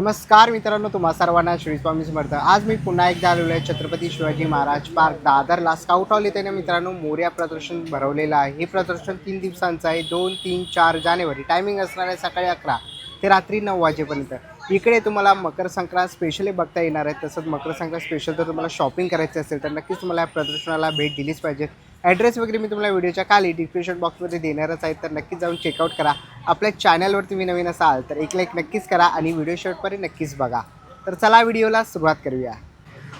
नमस्कार मित्रांनो, तुम्हा सर्वांना श्री स्वामी समर्थ। आज मी पुन्हा एकदा आलेलो आहे छत्रपती शिवाजी महाराज पार्क दादरला। स्काउट हॉल इथे मित्रांनो मोरया प्रदर्शन भरवलेलं आहे। हे प्रदर्शन 3 दिवसांचं आहे, 2, 3, 4 जानेवारी। टायमिंग असणार आहे सकाळी 11 ते रात्री 9 वाजेपर्यंत। इकडे तुम्हाला मकर संक्रांत स्पेशली बघता येणार आहे। तसंच मकर संक्रांत स्पेशल जर तुम्हाला शॉपिंग करायचं असेल तर नक्कीच तुम्हाला या प्रदर्शनाला भेट दिलीच पाहिजे। ॲड्रेस वगैरे मी तुम्हाला व्हिडिओच्या खाली डिस्क्रिप्शन बॉक्समध्ये देणारच आहे, तर नक्कीच जाऊन चेकआउट करा। आपल्या चॅनलवर तुम्ही नवीन असाल तर एक लाईक नक्कीच करा आणि व्हिडिओ शेवटपर्यंत नक्कीच बघा। तर चला व्हिडिओला सुरुवात करूया।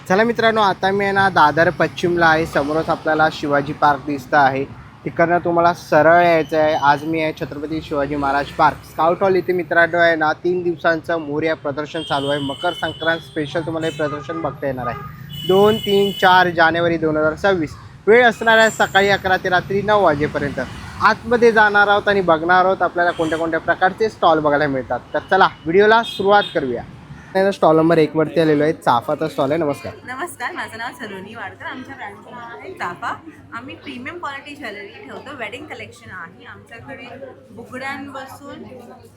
चला मित्रांनो, आता मी ना दादर पश्चिमला आहे। समोरच आपल्याला शिवाजी पार्क दिसतं आहे, तिकडनं तुम्हाला सरळ यायचं आहे। आज मी आहे Chhatrapati Shivaji Maharaj park scout hall इथे मित्रांनो आहे ना 3 दिवसांचं मोरया प्रदर्शन चालू आहे। मकर संक्रांत स्पेशल तुम्हाला हे प्रदर्शन बघता येणार आहे। 2, 3, 4 जानेवारी 2026। वेळ असणार आहे सकाळी 11 ते रात्री 9 वाजेपर्यंत। आतमध्ये जाणार आहोत आणि बघणार आहोत आपल्याला कोणत्या कोणत्या प्रकारचे स्टॉल बघायला मिळतात। तर चला व्हिडिओला सुरुवात करूया। स्टॉल नंबर 1 वरती आलेलो आहे, चाफाचा स्टॉल आहे। नमस्कार। नमस्कार, माझं नाव सलोनी वाडकर। आमच्या ब्रँडचं नाव आहे चाफा। आम्ही प्रीमियम क्वालिटी ज्वेलरी ठेवतो। वेडिंग कलेक्शन आहे आमच्याकडे। बुगड्यांपासून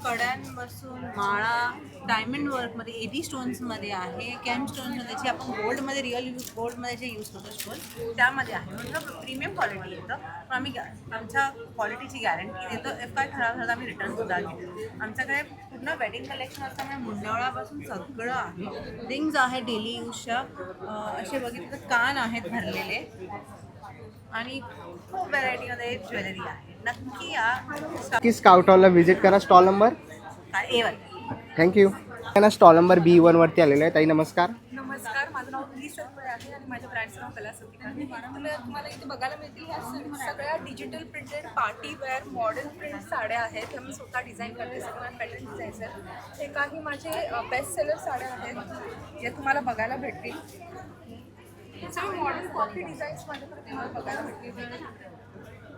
कड्यांपासून माळा, डायमंड वर्कमध्ये, एडी स्टोन्समध्ये आहे, कॅम स्टोन्समध्ये जे आपण गोल्डमध्ये रिअल गोल्डमध्ये जे यूज करतो स्टोन त्यामध्ये आहे। म्हणजे प्रीमियम क्वालिटी येतं, पण आम्ही आमच्या क्वालिटीची गॅरंटी देतो। काय खराब झालं आम्ही रिटर्नसुद्धा घेतो। आमच्याकडे पूर्ण वेडिंग कलेक्शन असल्यामुळे मुंडवळापासून सगळं आहे। रिंग्स आहे डेली यूजच्या, असे बघितलं तर कान आहेत भरलेले आणि खूप व्हरायटीमध्ये ज्वेलरी आहे। नक्की या स्काउट हॉलला व्हिजिट करा। Stall number A1। Thank you. Stall number B1 वरती आलेलो आहे। ताई नमस्कार। नमस्कार, माझं नाव प्लीज सत्पळे आहे आणि माझ्या ब्रँडचं नाव कला सत्कार। तुम्हाला इथे बघायला मिळतील ह्या सगळ्या digital printed party wear modern print साड्या आहेत। ह्या मी स्वतः डिझाईन करते, सगळ्या पॅटर्न डिझाईन्स आहेत। हे काही माझे बेस्ट सेलर साड्या आहेत जे तुम्हाला बघायला भेटतील। सगळे मॉडर्न कॉपी डिझाईन्स माझ्याकडे तुम्हाला बघायला भेटतील।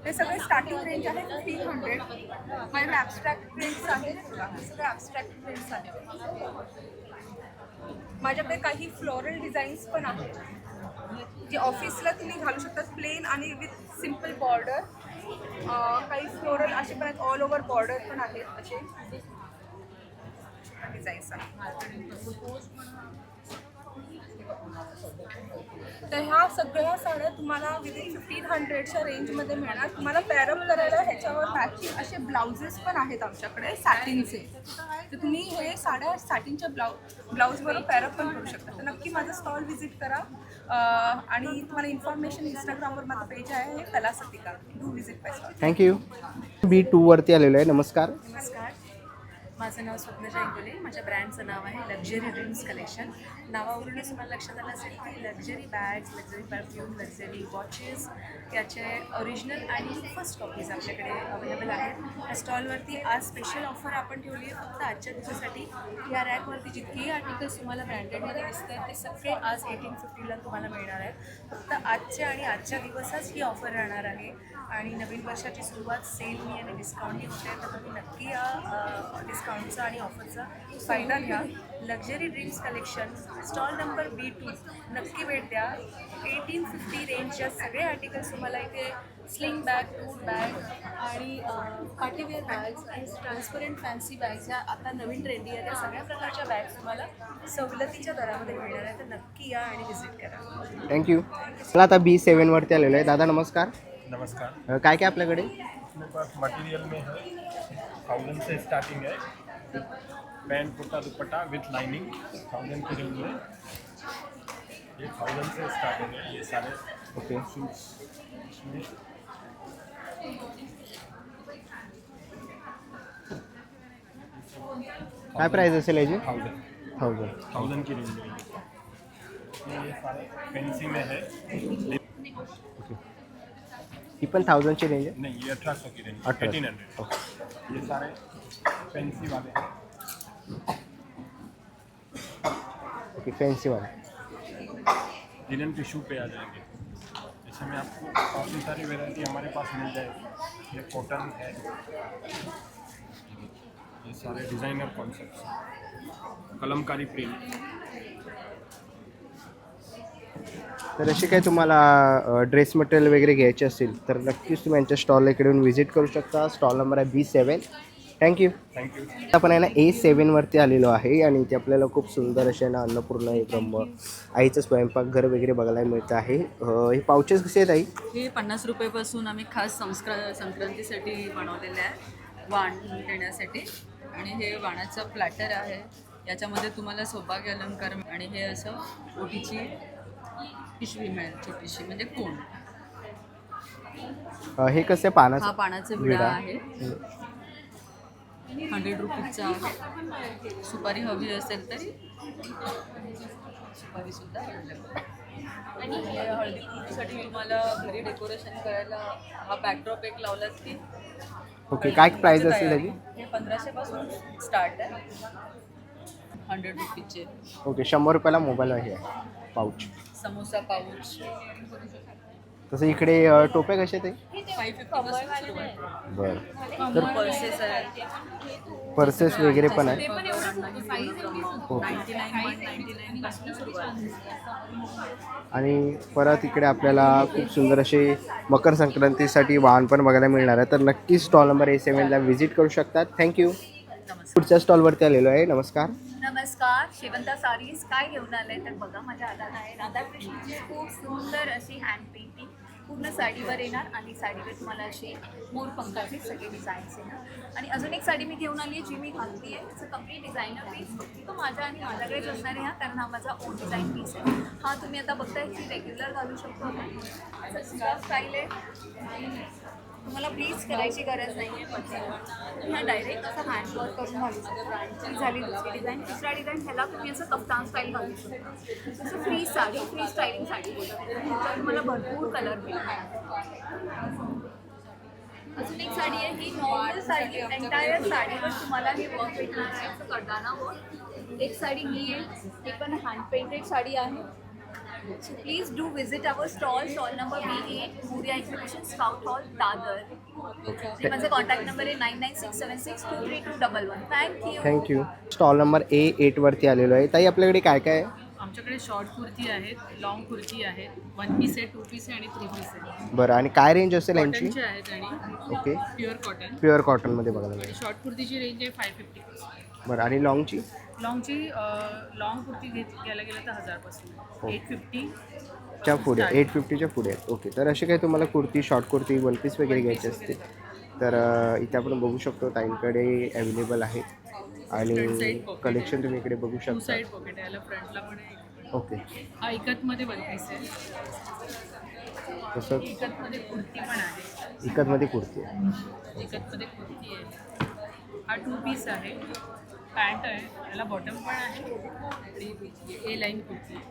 हे सगळे स्टार्टिंग रेंज आहे 1500। माझ्याकडे ॲब्स्ट्रॅक्ट प्रिंट्स आहेत, हे सगळे ॲब्स्ट्रॅक्ट प्रिंट्स आहेत। माझ्याकडे काही फ्लोरल डिझाईन्स पण आहेत जे ऑफिसला तुम्ही घालू शकता, प्लेन आणि विथ सिम्पल बॉर्डर। काही फ्लोरल असे पण आहेत, ऑल ओव्हर बॉर्डर पण आहेत असे डिझाईन्स आहेत। तर ह्या सगळ्या साड्या तुम्हाला विदिन 1500च्या रेंजमध्ये मिळणार। तुम्हाला पॅरअप करायला ह्याच्यावर मॅचिंग असे ब्लाउजेस पण आहेत आमच्याकडे सॅटिनचे, तर तुम्ही हे साड्या सॅटिनच्या ब्लाऊजवर पॅरअप पण करू शकता। तर नक्की माझं स्टॉल व्हिजिट करा आणि तुम्हाला इन्फॉर्मेशन इंस्टाग्रामवर माझं पेज आहे, हे कला सत्कार, do visit my stall. Thank you. B2 वरती आलेलो आहे। नमस्कार। नमस्कार, माझं नाव स्वप्नजा इंगोले। माझ्या ब्रँडचं नाव आहे लक्झरी ड्रीम्स कलेक्शन। नावावरूनच तुम्हाला लक्षात आलं असेल की luxury bags, luxury perfume, luxury watches याचे ओरिजिनल आणि फर्स्ट कॉपीज आपल्याकडे अवेलेबल आहेत। या स्टॉलवरती आज स्पेशल ऑफर आपण ठेवली आहे फक्त आजच्या दिवसासाठी। या रॅकवरती जितकेही आर्टिकल्स तुम्हाला ब्रँडेडमध्ये दिसत आहेत ते सगळे आज 1850ला तुम्हाला मिळणार आहेत। फक्त आजचे आणि आजच्या दिवसच ही ऑफर राहणार आहे आणि नवीन वर्षाची सुरुवात सेलनी आणि डिस्काउंटनी होते, तर तुम्ही नक्की या डिस्काउंटचा आणि ऑफरचा फायदा घ्या। Luxury dreams collection stall number B2 नक्की भेट द्या। 1850 रेंजच्या सगळे आर्टिकल्स तुम्हाला इथे स्लिंग बॅग, टूट बॅग आणि पार्टीवेअर बॅग्स आणि ट्रान्सपरंट फॅन्सी बॅग्स या आता नवीन ट्रेंडी आहेत, त्या सगळ्या प्रकारच्या बॅग्स तुम्हाला सवलतीच्या दरामध्ये मिळणार आहे। तर नक्की या आणि व्हिजिट करा। थँक्यू। चला आता B7 वरती आलेलो आहे। दादा नमस्कार। नमस्कार। काय काय आपल्याकडे? अपने पास मटेरियल में है 1000 से स्टार्टिंग है। Pant kurta dupatta with lining 1000 की रेंज में, ये 1000 से स्टार्टिंग है। ये सारे ओके। सूट्स इसमें काय प्राइस असेल याची? 1000 1000 की रेंज में। ये सारे फैंसी में है। ओके। ही पण 1000 ची रेंज आहे? नहीं, ये 1800 की रेंज, 1800। 1800। ये सारे फैंसी वाले हैं। ओके, फैंसी वाला। लिनन टिश्यू पे आ जाएंगे। जैसे में आपको काफ़ी सारी वैरायटी हमारे पास मिल जाएगी। ये कॉटन है, ये सारे डिज़ाइनर कॉन्सेप्ट्स, कलमकारी प्रिंट। तर असे काही तुम्हाला ड्रेस मटेरियल वगैरे घ्यायचे असेल तर नक्कीच तुम्ही यांच्या स्टॉलला इकडे येऊन व्हिजिट करू शकता। स्टॉल नंबर आहे B7। थँक्यू. थँक्यू. आपण आहे ना A7वरती आलेलो आहे आणि इथे आपल्याला खूप सुंदर असे ना अन्नपूर्णा हे ब्रह्म आईचं स्वयंपाकघर वगैरे बघायला मिळतं आहे. हे पाउचेस कसे आहेत आई? हे 50 रुपयापासून आम्ही खास संक्रांतीसाठी बनवलेले आहे, वाण देण्यासाठी. आणि हे वाणाचं प्लॅटर आहे. याच्यामध्ये तुम्हाला सौभाग्य अलंकार आणि हे असं ओटीची पिशवी मिळेल, छोटीशी म्हणजे कोण. हे कसे हा पानाचं पानाचा विडा आहे, 100 रुपीजचा आहे. सुपारी हवी असेल तरी सुपारी सुद्धा available. आणि हे हळदी कुंकूसाठी तुम्हाला घरी डेकोरेशन करायला हा बॅकड्रॉप एक लावलात की ओके. काय प्राईस असेल त्याची? हे 1500 पासून स्टार्ट आहे, 100 रुपीजचे. ओके. 100 रुपयाला मोबाईल आहे पाऊच. समोसा पाऊच तसं इकडे टोप्या कशा आहेत ते? 550 पासून सुरू आहे. बरं. तर पर्सेस आहे, पर्सेस वगैरे पण आहे. 99 पासून सुरू आहे. आणि परत इकडे आपल्याला खूप सुंदर असे मकर संक्रांतीसाठी वाहन पण बघायला मिळणार आहे. तर नक्कीच स्टॉल नंबर A7ला व्हिजिट करू शकतात. थँक्यू. पुढच्या स्टॉलवरती आलेलो आहे. नमस्कार. नमस्कार. शेवंता सारीज काय घेऊन आले तर बघा माझ्या हातात आहे राधाकृष्णाची खूप सुंदर अशी हँड पेंटिंग पूर्ण साडीवर येणार आणि साडीवर तुम्हाला असे मोरपंखाचे सगळे डिझाईन्स येणार. आणि अजून एक साडी मी घेऊन आली आहे जी मी घालती आहे. It's a complete designer piece. तो माझ्या आणि माझ्याकडेच असणार आहे हा, कारण हा माझा ओन डिझाईन पीस आहे. हा तुम्ही आता बघताय की रेग्युलर घालू शकतो आपण. असं स्टाईल आहे, तुम्हाला प्लीज करायची गरज नाही आहे. पण ह्या डायरेक्ट असं हँडवर्क करून घालू शकतो. ही झाली दुसरी डिझाईन. तिसरा डिझाईन ह्याला तुम्ही असं कफ्तान स्टाईल घालू शकतो. तसं free sari, free styling sari बोलतात. ह्याच्यात तुम्हाला भरपूर कलर मिळतात. अजून एक साडी आहे, ही नॉर्मल साडी एंटायर साडीवर तुम्हाला हे वर्क भेटणार आहे असं करताना हो. एक साडी ही आहे, ही पण हँड पेंटेड साडी आहे. So please do visit our stall number B8, Moria Exhibition, Scout Hall, Dadar. माझा कॉन्टॅक्ट नंबर आहे 9967623211. थँक्यू. थँक्यू. स्टॉल नंबर A8वरती आलेलो आहे. ताई आपल्याकडे काय काय आहे? आमच्याकडे शॉर्ट कुर्ती आहेत, लॉंग कुर्ती आहेत, 1 पीस आहे, 2 पीस आहे आणि 3 पीस आहे. बरं. आणि काय रेंज असेल यांची? कॉटनचे आहेत आणि ओके. Pure cotton. प्युअर कॉटनमध्ये बघायला आणि मिळेल. शॉर्ट कुर्तीची रेंज आहे 550 पासून. बरं. आणि लॉंगची? लॉंगची लॉंग कुर्ती घ्यायला गेलं तर 1000 पासून, हो. 850 च्या पुढे 850च्या पुढे आहेत. ओके. तर असे काही तुम्हाला कुर्ती, शॉर्ट कुर्ती, 1 पीस वगैरे घ्यायचे असतील तर इथे आपण बघू शकतो ताईंकडे अवेलेबल आहे. आणि कलेक्शन तुम्ही इकडे बघू टू शकता. साईड पॉकेट आहे, याला फ्रंटला पण आहे. ओके. हा इकतमध्ये 1 पीस आहे. तसंच इकतमध्ये कुर्ती पण आहे. इकतमध्ये कुर्ती आहे. इकतमध्ये कुर्ती आहे. हा 2 पीस आहे, पॅन्ट आहे, याला बॉटम पण आहे आणि A लाईन कुर्ती आहे.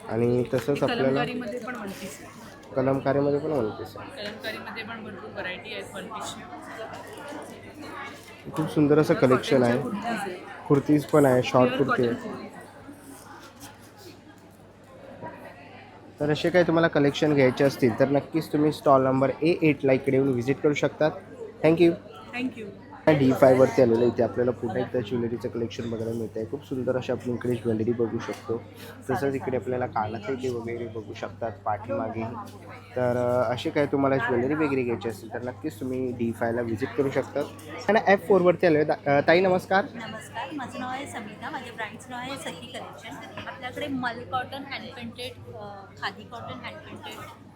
आणि तसंच आपल्याला कलमकारीमध्ये पण 1 पीस आहे. कलमकारीमध्ये पण 1 पीस आहे. कलमकारीमध्ये पण भरपूर व्हरायटी आहेत 1 पीसची. खूप सुंदर असं कलेक्शन आहे. कुर्तीज पण आहे, शॉर्ट कुर्ती आहे. तर असे काही तुम्हाला कलेक्शन घ्यायचे असतील तर नक्कीच तुम्ही स्टॉल नंबर A8ला इकडे येऊन व्हिजिट करू शकतात. थँक्यू. थँक्यू. D5वरती आलेलं इथे आपल्याला पुन्हा एकदा ज्वेलरीचं कलेक्शन बघायला मिळतं आहे. खूप सुंदर अशी आपण इकडे ज्वेलरी बघू शकतो. तसंच इकडे आपल्याला कानातले ते वगैरे बघू शकतात पाठीमागे. तर असे काही तुम्हाला ज्वेलरी वगैरे घ्यायची असेल तर नक्कीच तुम्ही D5ला व्हिजिट करू शकतात. आणि F4वरती आलो आहे. ताई नमस्कार. नमस्कार. माझं नाव आहे समिता. माझ्या ब्रँडचं नाव आहे सखी कलेक्शन. आपल्याकडे मल cotton hand painted, khadi cotton hand painted,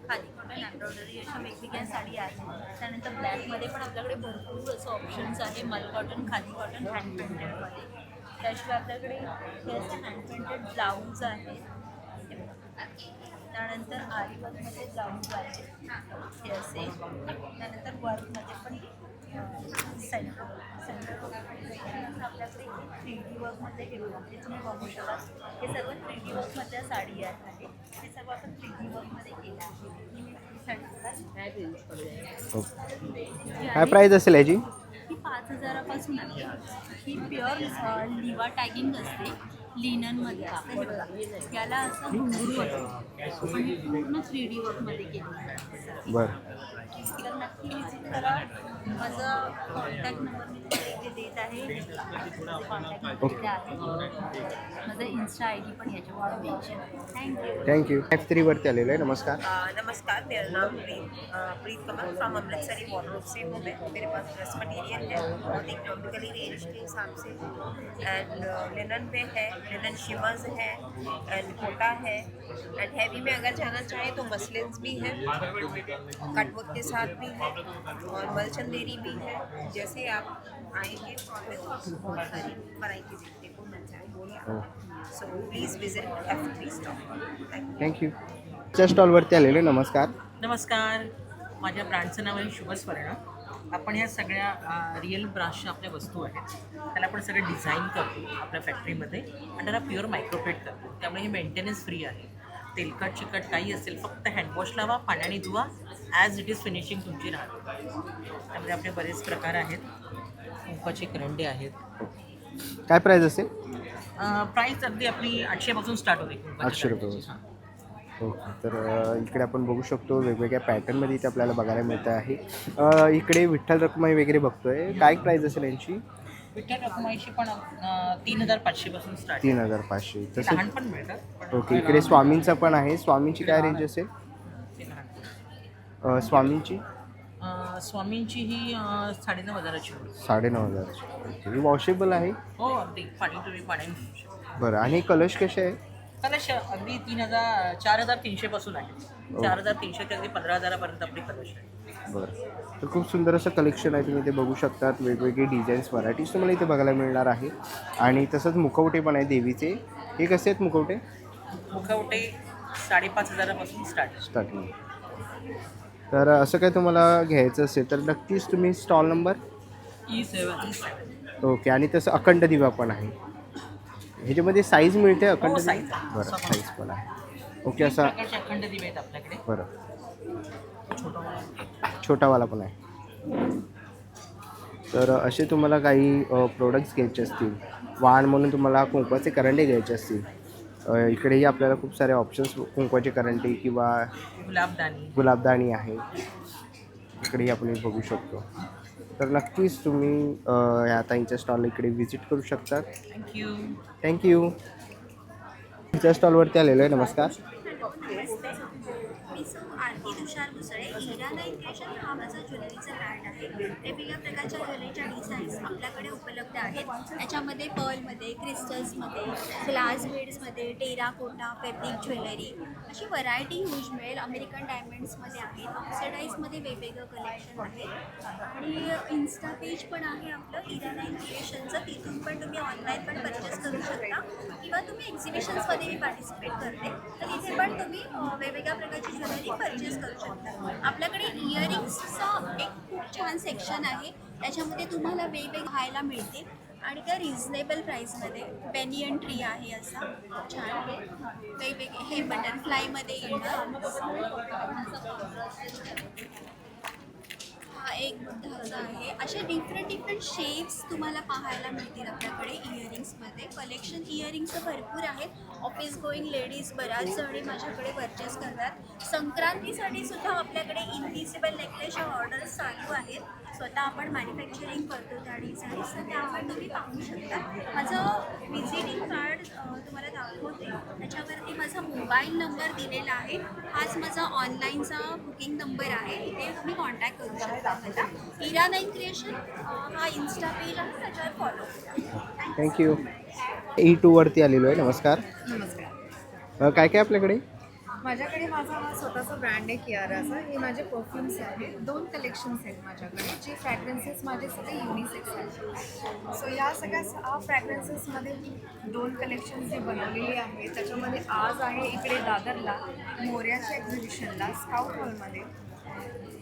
khadi cotton embroidery अशा वेगवेगळ्या साडी आहेत. त्यानंतर ब्लॅकमध्ये पण आपल्याकडे भरपूर असं ऑप्शन्स आहे, मल कॉटन, खादी कॉटन, हँड पेंटेडमध्ये. त्याशिवाय आपल्याकडे हे असे हँड पेंटेड ब्लाऊज आहेत. त्यानंतर आरी वर्कमध्ये ब्लाऊज आहे हे असे. त्यानंतर वर्कमध्ये पण सेंटर आपल्याकडे 3D वर्कमध्ये हे तुम्ही बघू शकाल. हे सर्व 3D वर्कमधल्या साडी आहे. हे सर्व आपण 3D वर्कमध्ये केलं आहे. काय प्राईस असेल याची? ही 5000पासून आहे. ही प्युअर लिवा टॅगिंग असते लिननमध्ये असते. हे बघा, याला असं घुंगरू असतो आणि पूर्ण 3D वर्कमध्ये केलेलं आहे. बरं. तर नक्की विजिट करा. माझा कॉन्टॅक्ट नंबर मी देत आहे माझे कॉन्टॅक्ट इथे आहे माझं इन्स्टा आय डी पण याच्यावर मेन्शन थँक्यू थँक्यू F3वरती आलेलो आहे. नमस्कार. नमस्कार, मेरा नाम प्रीत कमल फ्रॉम अमृतसरी वॉर्डरोब से हूँ मैं. मेरे पास ड्रेस मटेरियल है बहुत इकोनॉमिकली रेंज के हिसाब से एंड लिनन पे है, लिनन शिमर्स है एंड कोटा है एंड हैवी में अगर जाना चाहे तो मसलिन्स भी हैं, कटवर्क के साथ भी है और मलचंदेरी भी है. जैसे आप आएंगे शॉप में तो आपको बहुत सारी वैरायटी देखने को मिल जाएगी. So please visit F3 stock. Thank you. च्या स्टॉलवरती आलेलो आहे. नमस्कार. नमस्कार, माझ्या ब्रँडचं नाव आहे शुभस्वर्ण. आपण ह्या सगळ्या रिअल ब्राशच्या आपल्या वस्तू आहेत त्याला आपण सगळं डिझाईन करतो आपल्या फॅक्टरीमध्ये आणि त्याला प्युअर मायक्रोप्लेट करतो. त्यामुळे हे मेंटेनन्स फ्री आहे. तेलकट चिकट काही असेल फक्त हँडवॉश लावा, पाण्याने धुवा, ॲज इट इज फिनिशिंग तुमची राहते. त्यामध्ये आपले बरेच प्रकार आहेत. कुंकवाचे करंडे आहेत. काय प्राईस असेल? प्राईस अगदी आपली 800 पासून स्टार्ट होते. 800 रुपये. ओके. तर इकडे आपण बघू शकतो वेगवेगळ्या पॅटर्नमध्ये इथे आपल्याला बघायला मिळतं आहे. इकडे विठ्ठल रखुमाई वगैरे बघतोय. काय प्राईस असेल यांची? विठ्ठल रखुमाईची पण 3500 पासून स्टार्ट. 3500. लहान तसं पण मिळतात. ओके. इकडे स्वामींचा पण आहे. स्वामींची काय रेंज असेल? स्वामींची स्वामींची ही 9,500ची होईल. 9,500. ही वॉशेबल आहे. हो अगदी पाणी तुम्ही पाण्याने. बरं. आणि कलश कसे आहे? कलश अगदी 4,300 पासून आहे. 4,300 ते अगदी 15,000पर्यंत आपली कलश आहे. बरं. तर खूप सुंदर असं कलेक्शन आहे. तुम्ही इथे बघू शकतात. वेगवेगळे डिझाईन्स व्हरायटीज तुम्हाला इथे बघायला मिळणार आहे. आणि तसंच मुखवटे पण आहे देवीचे. हे कसे आहेत मुखवटे? मुखवटे 5,500 स्टार्ट. स्टार्टिंग. तर असं काय तुम्हाला घ्यायचं असेल तर नक्कीच तुम्ही स्टॉल नंबर E7. ओके. आणि तसं अखंड दिवा पण आहे. ह्याच्यामध्ये साईज मिळते अखंड हो, दिवा? size आहे. बरं. साईज पण आहे. ओके. असा प्रकारचे अखंड दिवे आहेत आपल्याकडे. बरं. छोटा छोटावाला पण आहे. तर असे तुम्हाला काही प्रोडक्ट्स घ्यायचे असतील, वाण म्हणून तुम्हाला कुंकवाचे करंडे घ्यायचे असतील, इकडेही आपल्याला खूप सारे ऑप्शन्स कुंकवाचे करंडे किंवा गुलाबदाणी आहे. इकडेही आपण बघू शकतो. तर नक्कीच तुम्ही ह्या ताईंच्या स्टॉलला इकडे व्हिजिट करू शकता. थँक्यू. थँक्यू. तुमच्या स्टॉलवरती आलेलो आहे. नमस्कार. मी सौ आरती तुषार मुसळे. इरानाईन क्रिएशन हा माझा ज्वेलरीचा ब्रँड आहे. वेगवेगळ्या प्रकारच्या ज्वेलरीच्या डिझाईन्स आपल्याकडे उपलब्ध आहेत. याच्यामध्ये पर्लमध्ये, क्रिस्टल्समध्ये, ग्लास बीड्समध्ये, टेराकोटा, फॅब्रिक ज्वेलरी अशी व्हरायटी यूज मिळेल. अमेरिकन डायमंड्समध्ये आहेत, ऑक्सिडाईजमध्ये वेगवेगळं कलेक्शन आहे. आणि इन्स्टा पेज पण आहे आपलं इरानाईन क्रिएशनचं. तिथून पण तुम्ही ऑनलाईन पण परचेस करू शकता किंवा तुम्ही एक्झिबिशन्समध्ये मी पार्टिसिपेट करते तर तिथे पण तुम्ही वेगवेगळ्या प्रकारची ज्वेलरी परचेस करू शकता. आपल्याकडे इयरिंग्सचं एक खूप छान सेक्शन आहे. त्याच्यामध्ये तुम्हाला वेगवेगळे खायला मिळते आणि त्या रिझनेबल प्राईसमध्ये. बेनियन ट्री आहे असा छान वेगवेगळे. हे बटरफ्लायमध्ये येणार. हा एक बुद्धाचा आहे. असे डिफरंट शेप्स तुम्हाला पाहायला मिळतील आपल्याकडे इयरिंग्समध्ये. कलेक्शन इयरिंग्सचं भरपूर आहे. ऑफिस गोईंग लेडीज बऱ्याच जणी माझ्याकडे परचेस करतात. संक्रांतीसाठी सुद्धा आपल्याकडे इनव्हिजिबल नेकलेसच्या ऑर्डर्स चालू आहेत. स्वतः आपण मॅन्युफॅक्चरिंग करतो त्या डिझाईन्स, तर त्या पण तुम्ही पाहू शकता. माझं व्हिजिटिंग कार्ड तुम्हाला दाखवते. त्याच्यावरती माझा मोबाईल नंबर दिलेला आहे. हाच माझा ऑनलाईनचा बुकिंग नंबर आहे. इथे तुम्ही कॉन्टॅक्ट करू शकता मला. इरानाईन क्रिएशन हा इन्स्टा पेज आहे, त्याच्यावर फॉलो करा. थँक्यू. E2वरती आलेलो आहे. नमस्कार. नमस्कार. काय काय आपल्याकडे? माझ्याकडे माझा हा स्वतःचा ब्रँड आहे कियाराचा. हे माझे परफ्युम्स आहेत. 2 कलेक्शन्स आहेत माझ्याकडे, जे फ्रॅग्रन्सेस माझे सगळे युनिसेक्स आहेत. सो या सगळ्या फ्रॅग्रन्सेसमध्ये 2 कलेक्शन्स जे बनवलेले आहेत. त्याच्यामध्ये आज आहे इकडे दादरला मोर्याच्या एक्झिबिशनला स्काउट हॉलमध्ये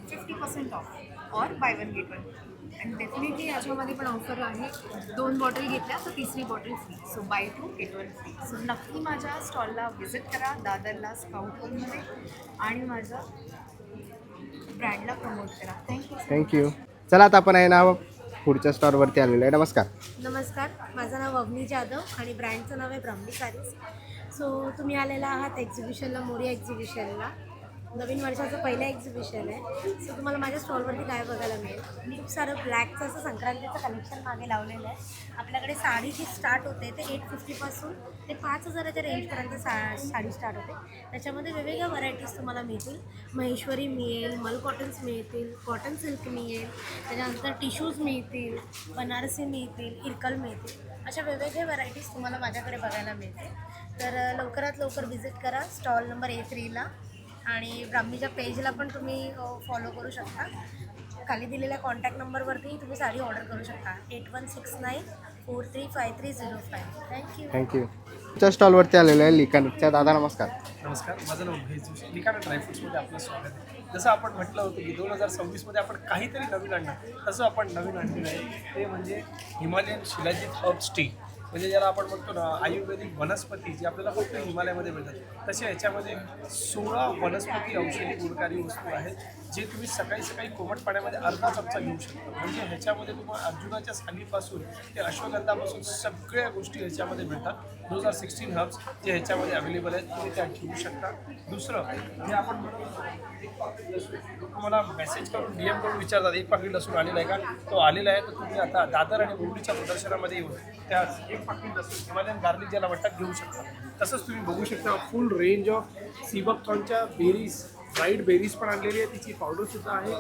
50% ऑफ और बाय 1 गेट 1. आणि डेफिनेटली याच्यामध्ये पण ऑफर आहे. 2 बॉटल घेतल्या तर 3री bottle free. So buy 2 get 1 free. So नक्की माझ्या स्टॉलला व्हिजिट करा दादरला स्काउट हॉलमध्ये आणि माझं ब्रँडला प्रमोट करा. थँक्यू. चला आता आपण आहे ना पुढच्या स्टॉलवरती आलेलो आहे. नमस्कार. नमस्कार. माझं नाव अवनी जाधव आणि ब्रँडचं नाव आहे ब्राह्मणी सारीज. सो तुम्ही आलेला आहात एक्झिबिशनला, मोरिया एक्झिबिशनला. नवीन वर्षाचं पहिलं एक्झिबिशन आहे. सो तुम्हाला माझ्या स्टॉलवरती काय बघायला मिळेल, मी खूप सारं ब्लॅकचं असं संक्रांतीचं कलेक्शन मागे लावलेलं आहे. आपल्याकडे साडी जी स्टार्ट होते ते 850पासून ते 5000च्या रेंजपर्यंत साडी स्टार्ट होते. त्याच्यामध्ये वेगवेगळ्या व्हरायटीज तुम्हाला मिळतील. महेश्वरी मिळेल, मल कॉटन्स मिळतील, कॉटन सिल्क मिळेल, त्याच्यानंतर टिश्यूज मिळतील, बनारसी मिळतील, इरकल मिळतील. अशा वेगवेगळ्या व्हरायटीज तुम्हाला माझ्याकडे बघायला मिळते. तर लवकरात लवकर व्हिजिट करा स्टॉल नंबर A3ला आणि ब्राह्मीच्या पेजला पण तुम्ही फॉलो करू शकता. खाली दिलेल्या कॉन्टॅक्ट नंबरवरती तुम्ही साडी ऑर्डर करू शकता. 8169435305. थँक्यू. थँक्यू. तुमच्या स्टॉलवरती आलेलो आहे लिखाणच्या. दादा नमस्कार. नमस्कार, माझं नाव महेश जोशी. लिखाणा ड्रायफ्रुट्समध्ये आपलं स्वागत आहे. जसं आपण म्हटलं होतं की 2026मध्ये आपण काहीतरी नवीन आणणार, तसं आपण नवीन आणलेलं आहे. ते म्हणजे हिमालयन शिलाजीत हर्ब्स टी, म्हणजे ज्याला आपण म्हणतो ना आयुर्वेदिक वनस्पती जी आपल्याला फक्त हिमालयामध्ये मिळतात, तसे याच्यामध्ये 16 वनस्पती औषधी गुणकारी वस्तू आहेत जे तुम्ही सकाळी सकाळी कोमट पाण्यामध्ये अर्धा चमचा घेऊ शकता. म्हणजे ह्याच्यामध्ये तुम्हाला अर्जुनाच्या सालीपासून ते अश्वगंधापासून सगळ्या गोष्टी ह्याच्यामध्ये मिळतात. 2016 हर्ब्स जे ह्याच्यामध्ये अवेलेबल आहेत, तुम्ही त्या घेऊ शकता. दुसरं जे आपण तुम्हाला मेसेज करून DM करून विचारतात एक पाकिट लसूण आलेला आहे का, तो आलेला आहे. तर तुम्ही आता दादर आणि मुरलीच्या प्रदर्शनामध्ये येऊन त्या एक पाकिट लसूण हिमालयन गार्लिक ज्याला वाटतात घेऊ शकता. तसंच तुम्ही बघू शकता फुल रेंज ऑफ सीबकथॉनच्या बेरीज, ड्राईड बेरीज पण आणलेली आहे. तिची पावडरसुद्धा आहे.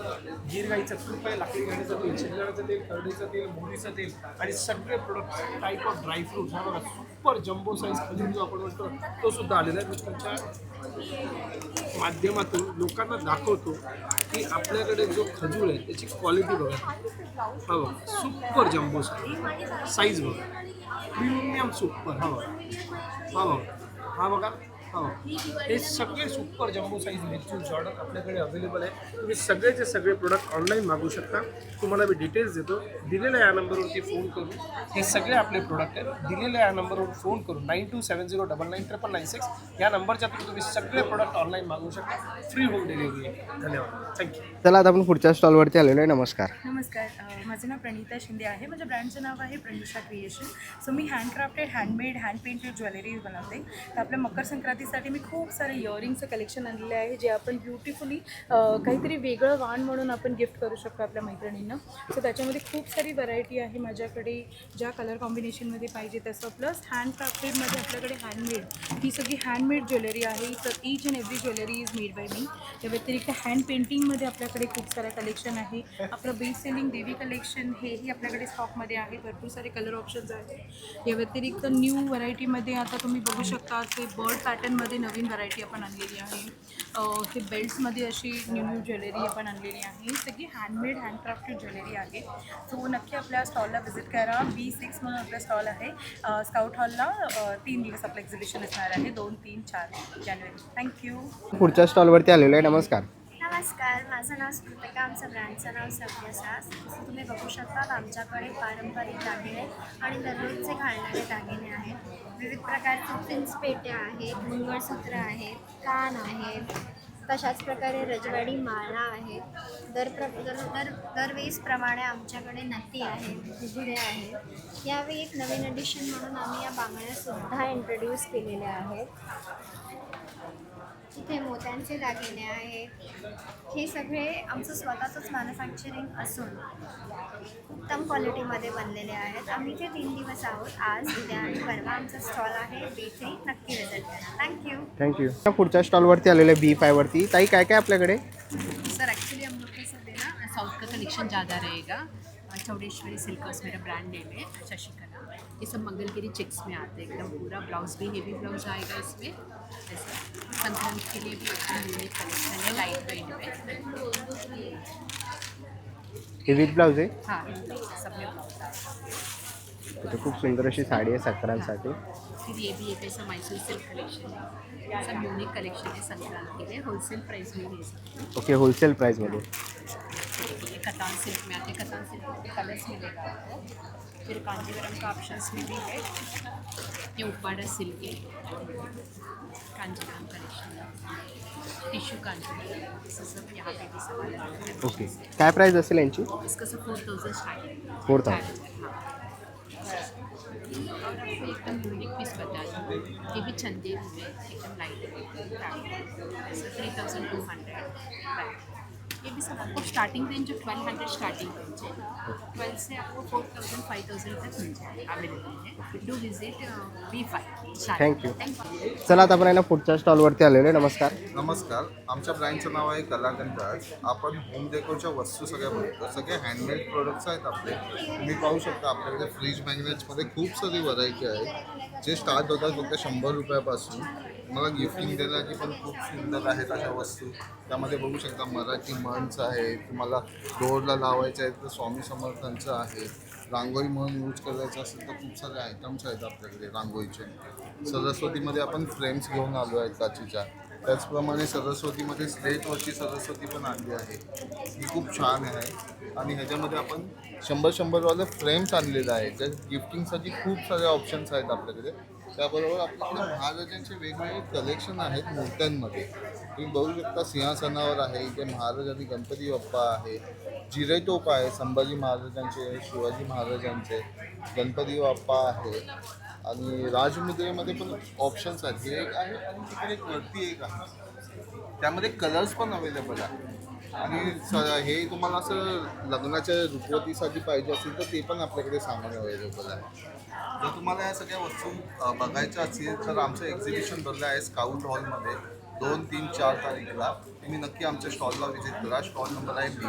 गीर गाईचं तूप आहे, लाकडी घाण्याचं तेल, शेंगदाण्याचं तेल, करडीचं तेल, मोहरीचं तेल आणि सगळे प्रोडक्ट टाईप ऑफ ड्रायफ्रूट्स. हा बघा सुपर जम्बो साईज खजूर जो आपण म्हणतो तो सुद्धा आलेला आहे. मी तुमच्या माध्यमातून लोकांना दाखवतो की आपल्याकडे जो खजूर आहे त्याची क्वालिटी बघा. हा बघा सुपर जम्बो साईज बघा, प्रीमियम सुपर. हा बघा, हा बघा, हा बघा, हो, हे सगळे सुपर जम्बो साईज मिरची जॉर्डन आपल्याकडे अवेलेबल आहे. तुम्ही सगळेचे सगळे प्रोडक्ट ऑनलाईन मागवू शकता. तुम्हाला मी डिटेल्स देतो. दिलेल्या या नंबरवरती फोन करून हे सगळे आपले प्रोडक्ट आहेत. दिलेल्या या नंबरवर फोन करून 9270999996 या नंबरच्या थ्रू तुम्ही सगळे प्रोडक्ट ऑनलाईन मागवू शकता. फ्री होम डिलिव्हरी आहे. धन्यवाद, थँक्यू. चला आता आपण पुढच्या स्टॉलवरती आलेलो आहे. नमस्कार. नमस्कार, माझं नाव प्रणिता शिंदे आहे. माझ्या ब्रँडचं नाव आहे प्रनिशा क्रिएशन. सो मी handcrafted, handmade, hand painted jewelleries बनवते. तर आपल्या मकर संक्रांतीसाठी मी खूप सारे इयरिंगचं कलेक्शन आणलेलं आहे जे आपण ब्युटिफुली काहीतरी वेगळं वाण म्हणून आपण गिफ्ट करू शकतो आपल्या मैत्रिणींना. सो त्याच्यामध्ये खूप सारी व्हरायटी आहे माझ्याकडे, ज्या कलर कॉम्बिनेशनमध्ये पाहिजे तसं. प्लस हँडक्राफ्टेडमध्ये आपल्याकडे हँडमेड, ही सगळी हँडमेड ज्वेलरी आहे. तर each and every jewellery is made by me. त्या व्यतिरिक्त हँड पेंटिंगमध्ये आपल्याकडे खूप सारं कलेक्शन आहे. आपलं बेस्ट सेलिंग देवी कलेक्शन हेही आपल्याकडे स्टॉकमध्ये आहे. भरपूर सारे कलर ऑप्शन्स आहेत. या व्यतिरिक्त न्यू व्हरायटीमध्ये आता तुम्ही बघू शकता ते बर्ड पॅटर्नमध्ये नवीन व्हरायटी आपण आणलेली आहे. हे बेल्ट्समध्ये अशी न्यू ज्वेलरी आपण आणलेली आहे. सगळी हँडमेड, हँडक्राफ्टेड ज्वेलरी आहे. सो नक्की आपल्या स्टॉलला व्हिजिट करा. B6 म्हणून आपला स्टॉल आहे. स्काउट हॉलला 3 दिवस आपलं एक्झिबिशन असणार आहे, 2, 3, 4 जानेवारी. थँक्यू. पुढच्या स्टॉलवरती आलेलो आहे. नमस्कार. नमस्कार, माझं नाव स्मृतिका. आमचं ब्रँडचं नाव सव्यसास. जसं तुम्ही बघू शकता आमच्याकडे पारंपरिक दागिने आणि दररोजचे घालणारे दागिने आहेत. विविध प्रकारचे प्रिन्स पेट्या आहेत, मंगळसूत्र आहेत, कान आहेत. तशाच प्रकारे रजवाडी माळा आहेत. दरवेळेसप्रमाणे आमच्याकडे नथी आहेत, घुगड्या आहेत. यावेळी एक नवीन एडिशन म्हणून आम्ही या बांगड्यासुद्धा इंट्रोड्यूस केलेल्या आहेत. इथे मोत्यांचे दागिने आहेत. हे सगळे आमचं स्वतःचंच मॅन्युफॅक्चरिंग असून उत्तम क्वालिटीमध्ये बनलेले आहेत. आम्ही इथे 3 दिवस आहोत, आज, उद्या आणि परवा. आमचा स्टॉल आहे B3. नक्की विजिट करा. थँक्यू. पुढच्या स्टॉलवरती आलेलो आहे B5वरती. ताई काय काय आपल्याकडे? सर एक्चुअली हम लोग के सब है ना साउथ का कलेक्शन ज़्यादा रहेगा. चौड़ेश्वरी सिल्कर्स मेरा ब्रांड नेम है, शशिकला. ये सब मंगलगिरी चेक्स में आते हैं एकदम. पूरा ब्लाउज भी हेवी ब्लाउज आएगा इसमें. ऐसा संक्रांत के लिए भी एकदम यूनिक कलेक्शन है, लाइट वेट में. हे विथ ब्लाउज आहे. हाँ, सब में ब्लाउज आएगा. तो खूप सुंदर अशी साडी आहे संक्रांतसाठी. फिर ये भी एक ऐसा मैसूर सिल्क कलेक्शन है. सब यूनिक कलेक्शन है संक्रांत के लिए. होलसेल प्राइस में ले सकते हैं. ओके, होलसेल प्राइसमध्ये. ये कतान सिल्क में आते हैं. कतान सिल्क में कलर्स मिलेगा आपको. फिर कांजीवरम का ऑप्शंस में भी है. ये उपाड़ा सिल्क है, कांजीवरम कलेक्शन, टिश्यू कांजीवरम, सब यहाँ पे भी सब. ओके, काय प्राइस असेल यांची? इसका सब 4000 स्टार्ट है. 4000. और आपको एकदम यूनिक पीस बता दूँ, ये भी चंदेरी में एकदम लाइट ऐसा 3200। ये भी सब आपको स्टार्टिंग रेंज जो 1200 स्टार्टिंग रेंज है, 12 से आपको 4000 5000 तक मिल जाए अवेलेबल है। Do visit B5। थँक्यू. चला आता आपण आहे ना पुढच्या स्टॉलवरती आलेलो आहे. नमस्कार. नमस्कार. आमच्या ब्रँडचं नाव आहे कलागंधाज. आपण होम डेकोरच्या वस्तू सगळ्या बनवतो. सगळे हँडमेड प्रोडक्ट्स आहेत आपले. तुम्ही पाहू शकता आपल्याकडे फ्रीज मॅग्नेट्समध्ये खूप सारी व्हरायटी आहे जे स्टार्ट होतात फक्त 100 रुपयापासून. मला गिफ्टिंग देण्याची पण खूप सुंदर आहेत अशा वस्तू. त्यामध्ये बघू शकता मराठी मंच आहे, तुम्हाला डोअरला लावायचं आहे तर स्वामी समर्थांचं आहे, रांगोळी म्हणून यूज करायचं असेल तर खूप सारे आयटम्स आहेत आपल्याकडे रांगोळीचे. सरस्वतीमध्ये आपण फ्रेम्स घेऊन आलो आहेत काचीच्या. त्याचप्रमाणे सरस्वतीमध्ये स्लेटवरची सरस्वती पण आणली आहे, ही खूप छान आहे. आणि ह्याच्यामध्ये आपण 100-100वाले फ्रेम्स आणलेले आहेत ज्या गिफ्टिंगसाठी खूप सारे ऑप्शन्स आहेत आपल्याकडे. त्याबरोबर आपल्याकडे महाराजांचे वेगवेगळे कलेक्शन आहेत मूर्त्यांमध्ये. तुम्ही बघू शकता सिंहासनावर आहे, इथे महाराज आणि गणपती बाप्पा आहे, जिरेटोप आहे संभाजी महाराजांचे, शिवाजी महाराजांचे, गणपती बाप्पा आहे आणि राजमुद्रेमध्ये पण ऑप्शन्स आहेत. हे एक आहे आणि तिकडे एक वरती एक आहे, त्यामध्ये कलर्स पण अवेलेबल आहे. आणि हे तुम्हाला असं लग्नाच्या रुखवतीसाठी पाहिजे असेल तर ते पण आपल्याकडे सामान अवेलेबल आहे. जर तुम्हाला या सगळ्या वस्तू बघायच्या असतील तर आमचं एक्झिबिशन भरलं आहे स्काउट हॉलमध्ये 2, 3, 4 तारीखला. तुम्ही नक्की आमच्या स्टॉलला व्हिजिट करा. स्टॉल नंबर आहे B.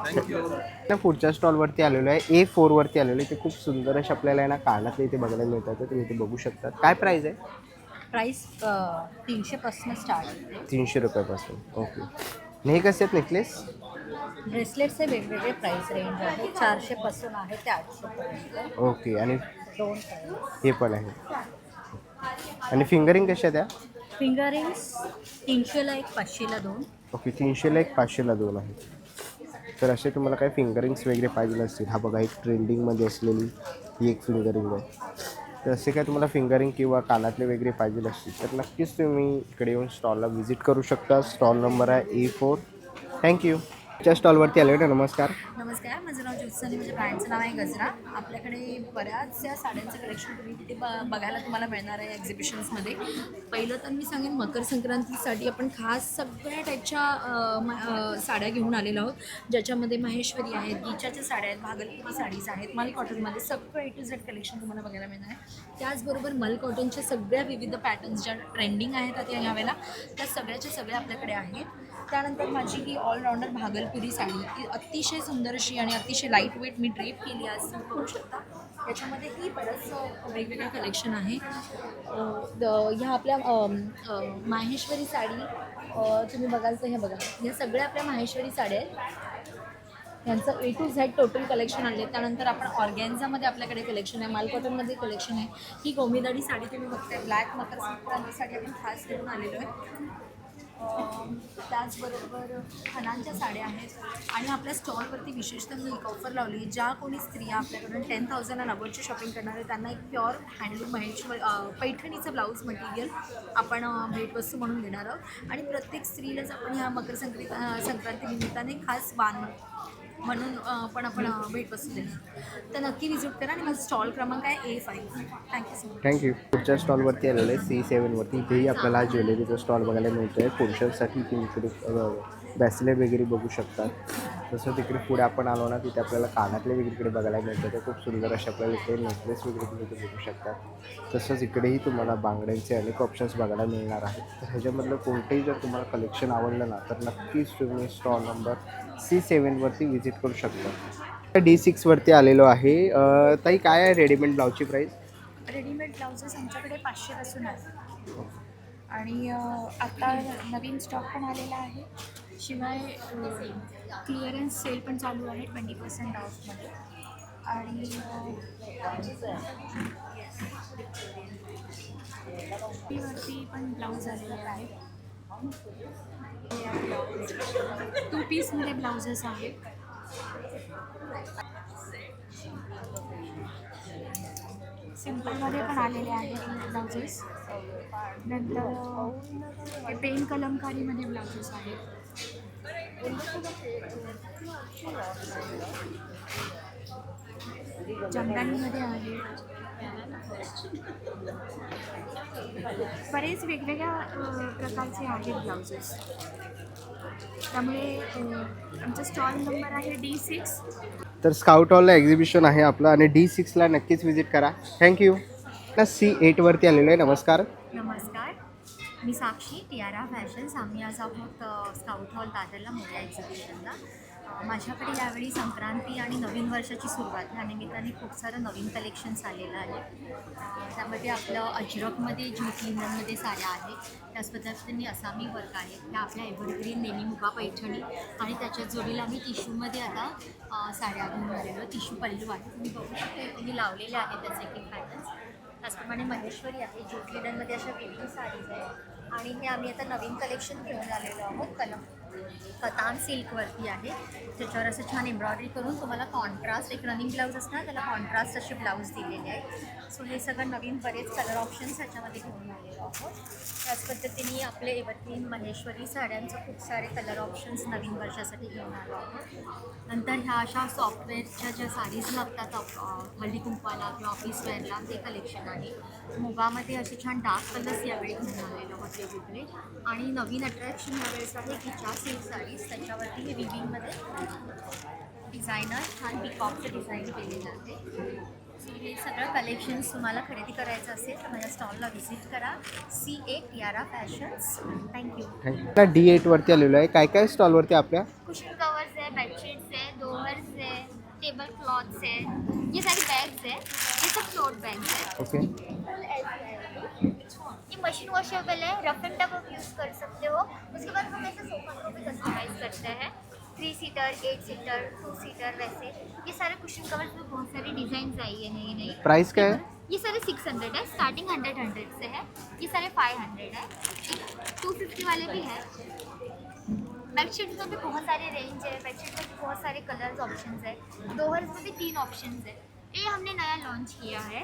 थँक्यू. पुढच्या स्टॉलवरती आलेलो आहे, A4वरती आलेलो आहे. ते खूप सुंदर असे आपल्याला आहे ना कानातले इथे बघायला मिळतात. तुम्ही इथे बघू शकता. काय प्राईस आहे? प्राईस 300पासून स्टार्ट होते. 300 रुपयापासून. ओके. हे कसे आहेत नेकलेस? ब्रेसलेटचे वेगवेगळे प्राईस रेंज आहे, 400पासून आहे ते 800पर्यंत. ओके. आणि 2 हे पण आहे. आणि फिंगरिंग कशा आहेत त्या? फिंगरिंग्स 300ला 1, 500ला 2. ओके. 300ला 1, 500ला 2 आहे. तर असे तुम्हाला काय फिंगरिंग्स वगैरे पाहिजे असतील, हा बघा एक ट्रेंडिंगमध्ये असलेली ही एक फिंगरिंग आहे. तर असे काय तुम्हाला फिंगरिंग किंवा कानातले वगैरे पाहिजे असतील तर नक्कीच तुम्ही इकडे येऊन स्टॉलला व्हिजिट करू शकता. स्टॉल नंबर आहे A4. थँक्यू. च्या स्टॉलवरती आले ना. नमस्कार. नमस्कार, माझं नाव ज्योत्सना आणि माझ्या ब्रँडचं नाव आहे गजरा. आपल्याकडे बऱ्याचशा साड्यांचं कलेक्शन तुम्ही तिथे बघायला तुम्हाला मिळणार आहे एक्झिबिशन्समध्ये. पहिलं तर मी सांगेन मकर संक्रांतीसाठी आपण खास सगळ्या टाईपच्या साड्या घेऊन आलेलो आहोत, ज्याच्यामध्ये माहेश्वरी आहेत, गीचाच्या साड्या आहेत, भागलपुरी साडीज आहेत, मल कॉटनमध्ये सगळं A to Z कलेक्शन तुम्हाला बघायला मिळणार आहे. त्याचबरोबर मल कॉटनच्या सगळ्या विविध पॅटर्न्स ज्या ट्रेंडिंग आहेत आता यावेळेला त्या सगळ्याच्या सगळ्या आपल्याकडे आहेत. त्यानंतर माझी ही ऑलराऊंडर भागलपुरी साडी ती अतिशय सुंदर अशी आणि अतिशय लाईट वेट मी ड्रेप केली आहे असं करू शकता. याच्यामध्येही बरंच वेगवेगळं कलेक्शन आहे. ह्या आपल्या माहेश्वरी साडी तुम्ही बघाल तर हे बघा, ह्या सगळ्या आपल्या माहेश्वरी साड्या आहेत. यांचं A to Z total collection आणले. त्यानंतर आपण ऑर्गॅन्झामध्ये आपल्याकडे कलेक्शन आहे, माल कॉटनमध्ये कलेक्शन आहे. ही गोमेदाडी साडी तुम्ही बघताय, ब्लॅक मकर संक्रांती साडी आपण खास घेऊन आलेलो आहे. त्याचबरोबर खणांच्या साड्या आहेत. आणि आपल्या स्टॉलवरती विशेषतः मी एक ऑफर लावली, ज्या कोणी स्त्रिया आपल्याकडून 10,000 and अबोवची शॉपिंग करणार आहे त्यांना एक प्युअर हँडलूम पैठणीचं ब्लाऊज मटेरियल आपण भेटवस्तू म्हणून देणार आहोत. आणि प्रत्येक स्त्रीलाच आपण ह्या मकर संक्रांती निमित्ताने खास वाण म्हणून पण आपण भेटवस्तू देणार. तर नक्की व्हिजिट करा. आणि माझा स्टॉल क्रमांक आहे A5. Thank you so much. Thank you. पुढच्या स्टॉलवरती आलेलं आहे C7वरती. इथेही आपल्याला हा ज्वेलरीचा स्टॉल बघायला मिळतो आहे. पुरुषांसाठी तुम्ही इकडे ब्रेसलेट वगैरे बघू शकतात. तसं तिकडे पुढे आपण आलो ना तिथे आपल्याला कानातले वगैरे इकडे बघायला मिळतात. ते खूप सुंदर असे आपल्याला इकडे नेकलेस वगैरे तुम्ही इथे बघू शकतात. तसंच इकडेही तुम्हाला बांगड्यांचे अनेक ऑप्शन्स बघायला मिळणार आहेत. तर ह्याच्यामधलं कोणतेही जर तुम्हाला कलेक्शन आवडलं ना तर नक्कीच तुम्ही स्टॉल नंबर C7वरती व्हिजिट करू शकता. D6वरती आलेलो आहे. ताई काय आहे रेडीमेड ब्लाऊजची प्राईस? रेडीमेड ब्लाउजेस आमच्याकडे 500पासून आहे. आणि आता नवीन स्टॉक पण आलेला आहे. शिवाय क्लिअरन्स सेल पण चालू आहे 20% ऑफमध्ये. आणि वरती पण ब्लाऊज आलेले आहेत. 2 पीसमध्ये ब्लाउजेस आहेत. सिम्पलमध्ये पण आलेले आहेत ब्लाउजेस. नंतर पेन कलमकारीमध्ये ब्लाउजेस आहेत. जमदानीमध्ये आहेत. बरेच वेगवेगळ्या प्रकारचे आहेत ब्लाउजेस. त्यामुळे आमचा स्टॉल नंबर आहे D6. तर स्काउट हॉलला एक्झिबिशन आहे आपलं आणि D6ला नक्कीच व्हिजिट करा. थँक्यू. C8वरती आलेलो आहे. नमस्कार. नमस्कार, मी साक्षी, टियारा फॅशन्स. आम्ही आज आहोत स्काउट हॉल दादरला मोठ्या एक्झिबिशनला. माझ्याकडे यावेळी संक्रांती आणि नवीन वर्षाची सुरुवात ह्या निमित्ताने खूप सारं नवीन कलेक्शन्स आलेलं आहे. त्यामध्ये आपलं अजरकमध्ये ज्योत लिननमध्ये साड्या आहेत. त्याच पद्धतीने असामी वर्क आहे. त्या आपल्या एव्हरग्रीन नेहमी मुगा पैठणी आणि त्याच्या जोडीला आम्ही टिश्यूमध्ये आता साड्या घेऊन आलेलो. टिश्यू पल्लू आहे, तुम्ही बघू शकता तुम्ही लावलेले आहेत त्याचे एक पॅटर्न्स. त्याचप्रमाणे महेश्वरी आहे, ज्योत लिननमध्ये अशा वेगळी साडीज आहेत. आणि हे आम्ही आता नवीन कलेक्शन घेऊन आलेलो आहोत. कतान सिल्कवरती आहे, त्याच्यावर असं छान एम्ब्रॉयडरी करून तुम्हाला कॉन्ट्रास्ट, एक रनिंग ब्लाऊज असणार त्याला कॉन्ट्रास्ट असे ब्लाऊज दिलेले आहेत. सो हे सगळं नवीन बरेच कलर ऑप्शन्स ह्याच्यामध्ये घेऊन आलेलो आहोत. त्याच पद्धतीने आपले एव्हरग्रीन महेश्वरी साड्यांचं खूप सारे कलर ऑप्शन्स नवीन वर्षासाठी घेऊन आलो आहोत. नंतर ह्या अशा सॉफ्टवेअरच्या ज्या साडीज लागतात हळदी कुंकवाला किंवा ऑफिस वेअरला ते कलेक्शन आहे. मुगामध्ये असे छान डार्क कलर्स यावेळी घेऊन आलेले आहोत वेगवेगळे. आणि नवीन अट्रॅक्शन यावेळेस आहे की ज्या सिल्क साडीज त्याच्यावरती हे विविंगमध्ये डिझायनर छान पिकॉकचं डिझाईन केलेलं आहे. हे सगळं कलेक्शन्स तुम्हाला खरेदी करायचं असेल तर माझ्या स्टॉलला व्हिजिट करा. C8 Tiara fashions. थँक्यू. D8वरती आलेलो आहे. काय काय स्टॉलवरती आपल्या? कुशन कवर्स है, बेडशीट्स है, दोहर्स है, टेबल क्लॉथ्स है, ये सारी बैग्स है, ये सब टोट बैग्स है. ओके. ये मशीन वॉशेबल है, रफ एंड टफ आप यूज़ कर सकते हो. उसके बाद हम ऐसे सोफा को भी कस्टमाइज़ करते हैं. 3 सीटर, 8 सीटर, 2 सीटर, वैसे ये सारे कुशन कवर्स में बहुत सारी डिज़ाइंस आई है नई नई. प्राइस क्या है? ये सारे 600 है, स्टार्टिंग 100 से है. ये सारे 500 है. 250 वाले भी है. बेडशीट्स में भी बहुत सारे रेंज है. बेडशीट में भी बहुत सारे कलर्स ऑप्शंस है. दोहर्स में भी 3 ऑप्शंस है. ये हमने नया लॉन्च किया है.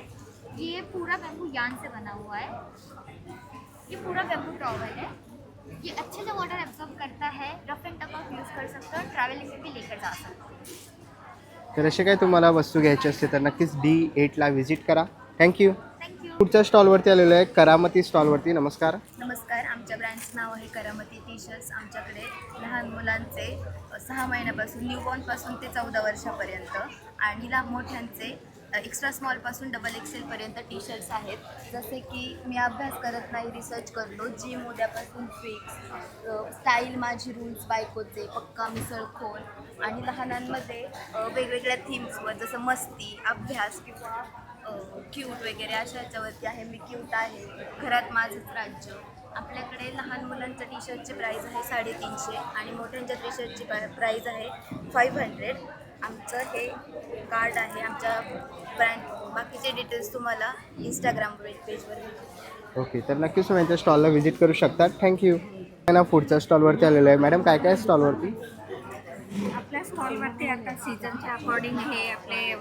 ये पूरा बैम्बू यान से बना हुआ है. ये पूरा बैम्बू टॉवल है. ये अच्छे से वाटर एब्जॉर्ब करता है. रफ एंड टफ आप यूज़ कर सकते हो, ट्रैवलिंग में भी लेकर जा सकते हो. तर असे काय तुम्हाला वस्तू घ्यायची असते तर नक्कीच D8ला व्हिजिट करा. थँक्यू. थँक्यू. पुढच्या स्टॉलवरती आलेलो आहे करामती स्टॉलवरती. नमस्कार. नमस्कार, आमच्या ब्रँडचं नाव आहे करामती टी शर्ट्स. आमच्याकडे लहान मुलांचे 6 महिन्यापासून न्यूबॉर्नपासून ते 14 वर्षापर्यंत आणि मोठ्यांचे एक्स्ट्रा स्मॉलपासून डबल एक्सेलपर्यंत टी शर्ट्स आहेत. जसे की मी अभ्यास करत नाही, रिसर्च करतो, जिम उद्यापासून फिक्स, स्टाईल माझी रूल्स बायकोचे, पक्का मिसळखोर. आणि लहानांमध्ये वेगवेगळ्या थीम्सवर जसं मस्ती, अभ्यास किंवा क्यूट वगैरे अशा ह्याच्यावरती आहे. मी क्यूट आहे, घरात माझंच राज्य. आपल्याकडे लहान मुलांच्या टी शर्टची प्राईस आहे 350 आणि मोठ्यांच्या टी शर्टची प्राईस आहे 500. आमचं हे कार्ड आहे आमच्या ब्रँड. बाकीचे डिटेल्स तुम्हाला इंस्टाग्राम पेजवर मिळतील. ओके, तर नक्कीच तुम्ही यांच्या स्टॉलला व्हिजिट करू शकता. थँक्यू. ना पुढच्या स्टॉलवरती आलेलो आहे. मॅडम काय काय स्टॉलवरती? आपल्या स्टॉलवरती आता सीझनच्या अकॉर्डिंग हे आपले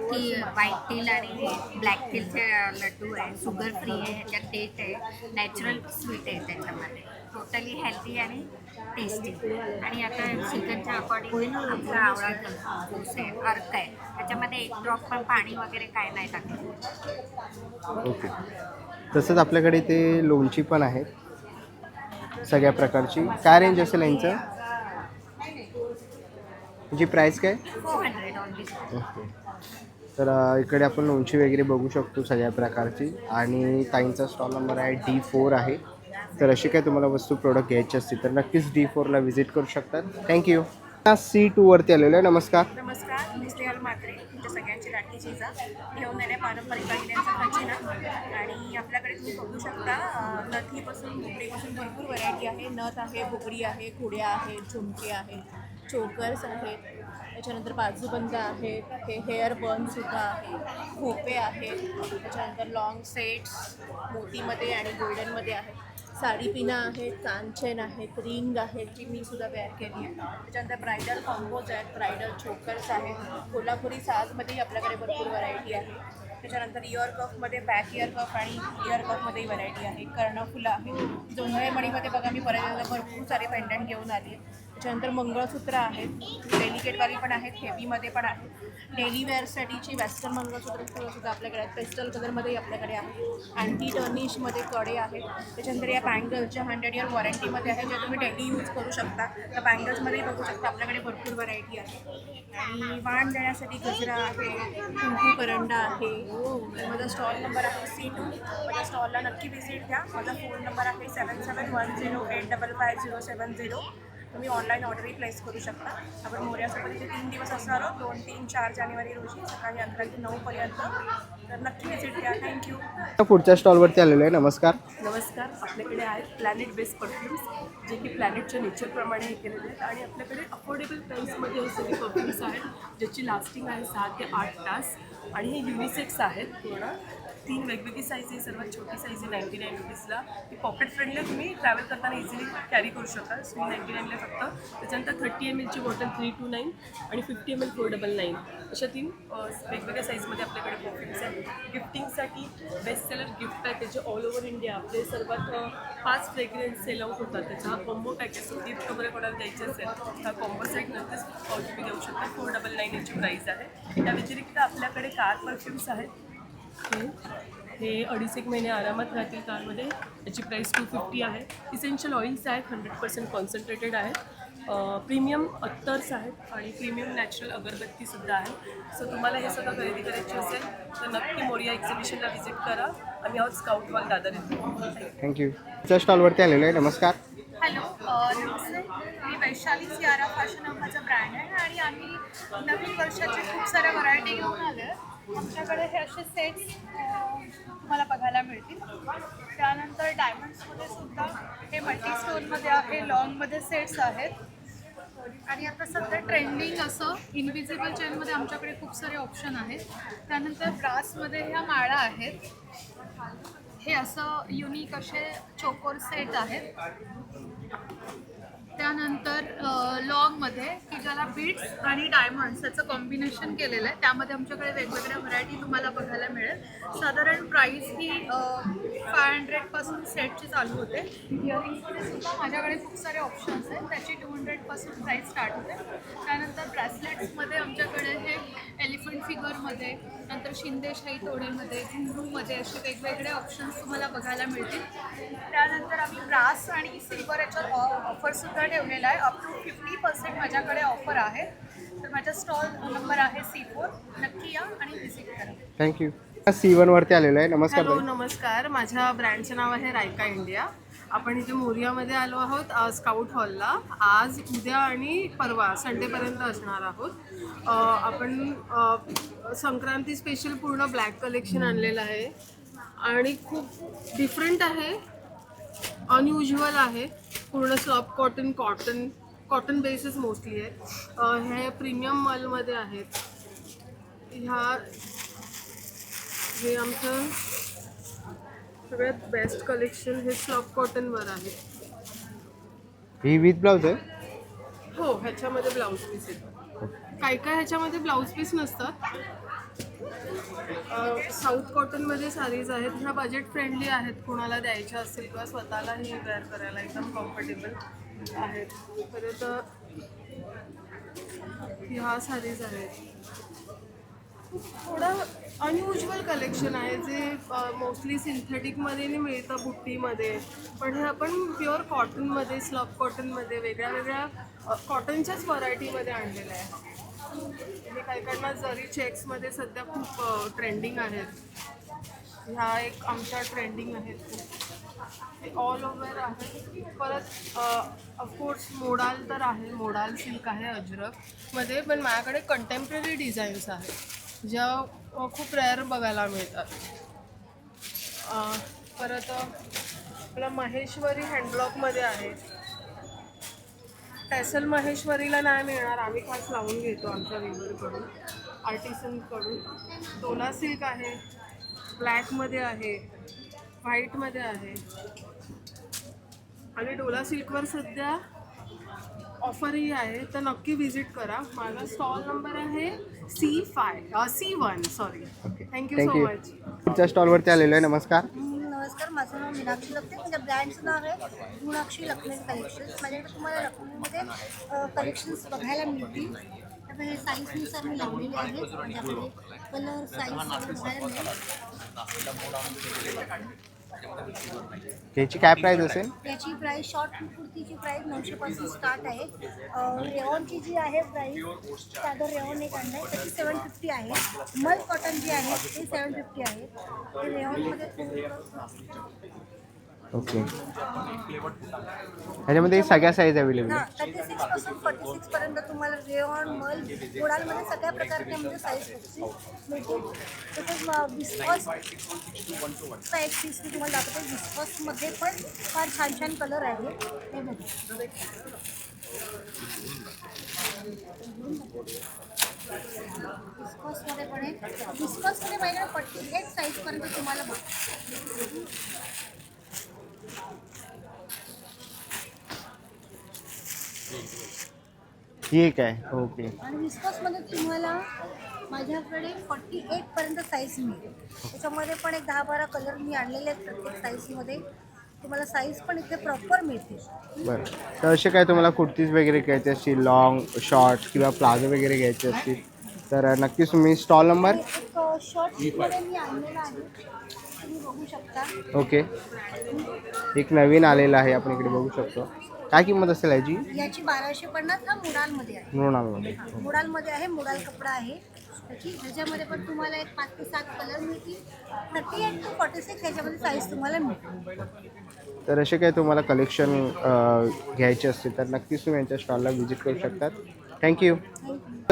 टी व्हाईट टील आणि ब्लॅक टीलचे लड्डू आहे. शुगर फ्री आहे, ह्याच्यात डेट आहे, नॅचरल स्वीट आहे त्याच्यामध्ये. टोटली हेल्दी आणि टेस्टी. आणि आता सीझनच्या अकॉर्डिंग आमचा आवळा ज्यूस आहे, अर्क आहे, त्याच्यामध्ये 1 ड्रॉप पण पाणी वगैरे काय नाही टाकलं. ओके. तसंच आपल्याकडे ते लोणची पण आहेत सगळ्या प्रकारची. काय रेंज असेल यांचं? जी प्राईस काय? 400 ऑनली. ओके. तर इकडे आपण लोणची वगैरे बघू शकतो सगळ्या प्रकारची. आणि ताईंचा स्टॉल नंबर आहे D4 आहे. तर अशी काय तुम्हाला वस्तू प्रोडक्ट घ्यायची असतील तर नक्कीच D4ला व्हिजिट करू शकतात. थँक्यू. C2वरती आलेलो आहे. नमस्कार. नमस्कार, मी स्नेहल म्हात्रे. तुमच्या सगळ्यांची राखीची इजा घेऊन येणे पारंपरिक दागिन्यांचा खजिना. आणि आपल्याकडे तुम्ही बघू शकता नथीपासून बुगडीपासून भरपूर व्हरायटी आहे. नथ आहे, बुगडी आहे, खुड्या आहेत, झुमके आहेत, चोकर्स आहेत, त्याच्यानंतर बाजूबंद आहेत, हे हेअर बर्नसुद्धा आहे, खोपे आहेत, त्याच्यानंतर लॉंग सेट्स मोतीमध्ये आणि गोल्डनमध्ये आहेत, साडी पिना आहेत, कानचेन आहेत, रिंग आहेत जी मी सुद्धा वेअर केली आहे. त्याच्यानंतर ब्रायडल कॉम्बोज आहेत, ब्रायडल चोकर्स आहेत, कोल्हापुरी साजमध्येही आपल्याकडे भरपूर व्हरायटी आहे. त्याच्यानंतर इयर कफमध्ये बॅक इयर कफ आणि इयर कफमध्येही व्हरायटी आहे. कर्णफुलं आहे. जोंधळे मणीमध्ये बघा मी भरपूर सारे पेंडंट घेऊन आली आहे. त्याच्यानंतर मंगळसूत्र आहेत, डेलिकेटवाली पण आहेत, हेवीमध्ये पण आहेत. डेली वेअरसाठीची वेस्टर्न मंगळसूत्र सुद्धा आपल्याकडे आहेत. पेस्टल कलरमध्येही आपल्याकडे आहे. अँटी टर्निशमध्ये कडे आहेत. त्याच्यानंतर या बँगल्सच्या 100 इयर वॉरंटीमध्ये आहे, ज्या तुम्ही डेली यूज करू शकता. त्या बँगल्समध्येही बघू शकता आपल्याकडे भरपूर व्हरायटी आहे. आणि वाण देण्यासाठी गजरा आहे, कुंकू करंडा आहे. माझा स्टॉल नंबर आहे C2. माझ्या स्टॉलला नक्की व्हिजिट द्या. माझा फोन नंबर आहे 7710855070. तुम्ही ऑनलाईन ऑर्डरही प्लेस करू शकता. आपण मोर्यासोबत इथे 3 दिवस असणार आहोत, 2, 3, 4 जानेवारी रोजी सकाळी 11 ते 9 पर्यंत. तर नक्की व्हिजिट द्या. थँक्यू. पुढच्या स्टॉलवरती आलेलो आहे. नमस्कार. नमस्कार. आपल्याकडे आहेत प्लॅनेट बेस्ड परफ्यूम्स, जे की प्लॅनेटच्या नेचरप्रमाणे हे केलेले आहेत आणि आपल्याकडे अफोर्डेबल प्राईसमध्ये हे सगळे परफ्यूम्स आहेत, ज्याची लास्टिंग आहे 6 ते 8 तास. आणि हे युनिसेक्स आहेत पूर्ण. 3 वेगवेगळी साईज आहे. सर्वात छोटी साईज आहे 99 रुपीजला. ती पॉकेट फ्रेंडली, तुम्ही ट्रॅव्हल करताना इझिली कॅरी करू शकता. 399ला फक्त. त्याच्यानंतर 30 ml ची बॉटल 329 आणि 50 ml 499. अशा 3 वेगवेगळ्या साईजमध्ये आपल्याकडे परफ्यूम्स आहेत. गिफ्टिंगसाठी बेस्ट सेलर गिफ्ट आहे त्याचे ऑल ओव्हर इंडिया आपले सर्वात 5 फ्रेग्रन्स सेल आउट होतात. त्याचा हा कॉम्बो पॅक असतो. गिफ्ट वगैरे कोणाला द्यायचे असेल हा कॉम्बो सेट नक्कीच तुम्ही देऊ शकता. 499 याची प्राईस आहे. त्या व्यतिरिक्त आपल्याकडे कार परफ्यूम्स आहेत. हे 2.5 महिने आरामात राहतील कारमध्ये. याची प्राईस 250 आहे. इसेन्शियल ऑइल्स आहेत, 100% कॉन्सन्ट्रेटेड आहेत. प्रीमियम अत्तर्स आहेत आणि प्रीमियम नॅचरल अगरबत्तीसुद्धा आहे. सो तुम्हाला हे सगळं खरेदी करायची असेल तर नक्की मोरिया एक्झिबिशनला व्हिजिट करा. आम्ही आहोत स्काउट वॉल दादर येथे. थँक्यू. पुढच्या स्टॉलवरती आलेलो आहे. नमस्कार. हॅलो, नमस्ते. मी वैशाली सियारा फॅशन माझा ब्रँड आहे आणि आम्ही नवीन वर्षाचे खूप साऱ्या व्हरायटी घेऊन आलो आहे. आमच्याकडे हे असे सेट्स तुम्हाला बघायला मिळतील. त्यानंतर डायमंड्समध्ये सुद्धा हे मल्टी स्टोनमध्ये आहे, लॉंगमध्ये सेट्स आहेत. आणि आता सध्या ट्रेंडिंग असं इनविजिबल चेनमध्ये आमच्याकडे खूप सारे ऑप्शन आहेत. त्यानंतर ब्रासमध्ये ह्या माळा आहेत. हे असं युनिक असे चोकोर सेट आहेत. त्यानंतर लॉंगमध्ये की ज्याला बीट्स आणि डायमंड्स याचं कॉम्बिनेशन केलेलं आहे, त्यामध्ये आमच्याकडे वेगवेगळ्या व्हरायटी तुम्हाला बघायला मिळेल. साधारण प्राईस ही 500पासून सेटची चालू होते. इयरिंगमध्ये सुद्धा माझ्याकडे खूप सारे ऑप्शन्स आहेत, त्याची 200पासून प्राईस स्टार्ट होते. त्यानंतर ब्रेसलेट्समध्ये आमच्याकडे हे एलिफंट फिगरमध्ये, नंतर शिंदेशाही तोडेमध्ये, घुंगरूमध्ये असे वेगवेगळे ऑप्शन्स तुम्हाला बघायला मिळतील. त्यानंतर आम्ही ब्रास आणि सिल्वर याच्यात ऑफरसुद्धा ठेवलेला आहे. अप टू 50% माझ्याकडे ऑफर आहे. तर माझा स्टॉल नंबर आहे C4. नक्की या आणि व्हिजिट करा. थँक्यू. C1वरती आलेलो आहे. नमस्कार. हॅलो, नमस्कार. माझ्या ब्रँडचं नाव आहे रायका इंडिया. आपण इथे मोरियामध्ये आलो आहोत स्काउट हॉलला. आज, उद्या आणि परवा संडेपर्यंत असणार आहोत. आपण संक्रांती स्पेशल पूर्ण ब्लॅक कलेक्शन आणलेलं आहे आणि खूप डिफरंट आहे, अनयुज्युअल आहे. पूर्ण सॉफ्ट कॉटन बेसिस मोस्टली आहे. हे प्रीमियम मॉलमध्ये आहेत. हे आमचं सगळ्यात बेस्ट कलेक्शन हे सॉफ्ट कॉटनवर आहे. ही विथ ब्लाऊज आहे. हो, ह्याच्यामध्ये ब्लाऊज पीस येतात. काय ह्याच्यामध्ये ब्लाऊज पीस नसतात. साऊथ कॉटनमध्ये साडीज आहेत. ह्या बजेट फ्रेंडली आहेत, कोणाला द्यायच्या असतील किंवा स्वतःलाही वेअर करायला एकदम कम्फर्टेबल आहेत. परत ह्या साडीज आहेत. थोडं अनयुज्युअल कलेक्शन आहे जे मोस्टली सिंथेटिकमध्ये मिळतं, बुट्टीमध्ये. पण हे आपण प्युअर कॉटनमध्ये, स्लफ कॉटनमध्ये, वेगळ्या वेगळ्या कॉटनच्याच व्हरायटीमध्ये आणलेलं आहे. हे काहीकांना जरी चेक्समध्ये सध्या खूप ट्रेंडिंग आहेत. ह्या एक आमच्या ट्रेंडिंग आहेत. हे ऑल ओव्हर आहे. परत ऑफकोर्स मोडाल तर आहे, मोडाल सिल्क आहे अजरकमध्ये. पण माझ्याकडे कंटेम्पररी डिझाईन्स आहेत ज्या खूप रेअर बघायला मिळतात. परत आपला महेश्वरी हँडब्लॉकमध्ये आहे. टॅसल महेश्वरीला नाही मिळणार, आम्ही खास लावून घेतो आमच्या व्हिवरकडून, आर्टिसनकडून. टोला सिल्क आहे, ब्लॅकमध्ये आहे, व्हाईटमध्ये आहे. आणि डोला सिल्कवर सध्या ऑफरही आहे, तर नक्की व्हिजिट करा. माझा स्टॉल नंबर आहे C1. Sorry. Thank you so much. पुढच्या स्टॉलवरती आलेलो आहे. नमस्कार. नमस्कार, माझं नाव मीनाक्षी लखने. माझ्या ब्रँडचं नाव आहे मीनाक्षी लखने कलेक्शन्स. माझ्याकडे तुम्हाला लखनऊमध्ये कलेक्शन्स बघायला मिळतील. त्यामुळे हे साईजनुसार मी लावलेले आहेत. माझ्याकडे कलर साईज बघायला मिळेल. याची काय प्राईस असेल? याची प्राईस शॉर्ट कुर्तीची प्राईस 900 पासून स्टार्ट आहे. रेऑनची जी आहे प्राईस, साधं रेऑन एक आणलं आहे त्याची 750 आहे. मल कॉटन जी आहे ती 750 आहे. ते रेऑनमध्ये ओके. ह्याच्यामध्ये सगळ्या साईज अवेलेबल हां, आहे. 36 पासून 46 पर्यंत तुम्हाला रेऑन मल गोडांमध्ये सगळ्या प्रकारच्या म्हणजे साईज मिळतील. तसंच विस्कॉस चा एक पीस मी तुम्हाला दाखवते. विस्कॉसमध्ये पण फार छान छान कलर आहे. हे बघा, विस्कॉसमध्ये पण आहे. विस्कॉसमध्ये पहिल्या 48 साईजपर्यंत तुम्हाला बघा. ठीक आहे. ओके. आणि विस्कॉसमध्ये तुम्हाला माझ्याकडे 48 पर्यंत साईज मिळेल. त्याच्यामध्ये पण एक 10-12 कलर मी आणलेले आहेत. प्रत्येक साईजमध्ये तुम्हाला साईज पण इथे प्रॉपर मिळते. बरं. तर असे काय तुम्हाला कुर्तीज वगैरे घ्यायचे असतील, लॉंग शॉर्ट किंवा प्लाझो वगैरे घ्यायचे असतील तर नक्कीच तुम्ही स्टॉल नंबर एक शॉर्ट मध्ये मी आणलेला आहे, तुम्ही बघू शकता. ओके. एक नवीन आलेला आहे, आपण इकडे बघू शकतो. काय किंमत असेल याची? याची 1250 हा मुडालमध्ये आहे. मृणालमध्ये. मुडालमध्ये आहे. मुडाल कपडा आहे त्याची. ह्याच्यामध्ये पण तुम्हाला एक 5 ते 7 कलर मिळतील. 38 to 46 ह्याच्यामध्ये साईज तुम्हाला मिळतील. तर असे काही तुम्हाला कलेक्शन घ्यायचे असतील तर नक्कीच तुम्ही यांच्या स्टॉलला व्हिजिट करू शकतात. थँक्यू.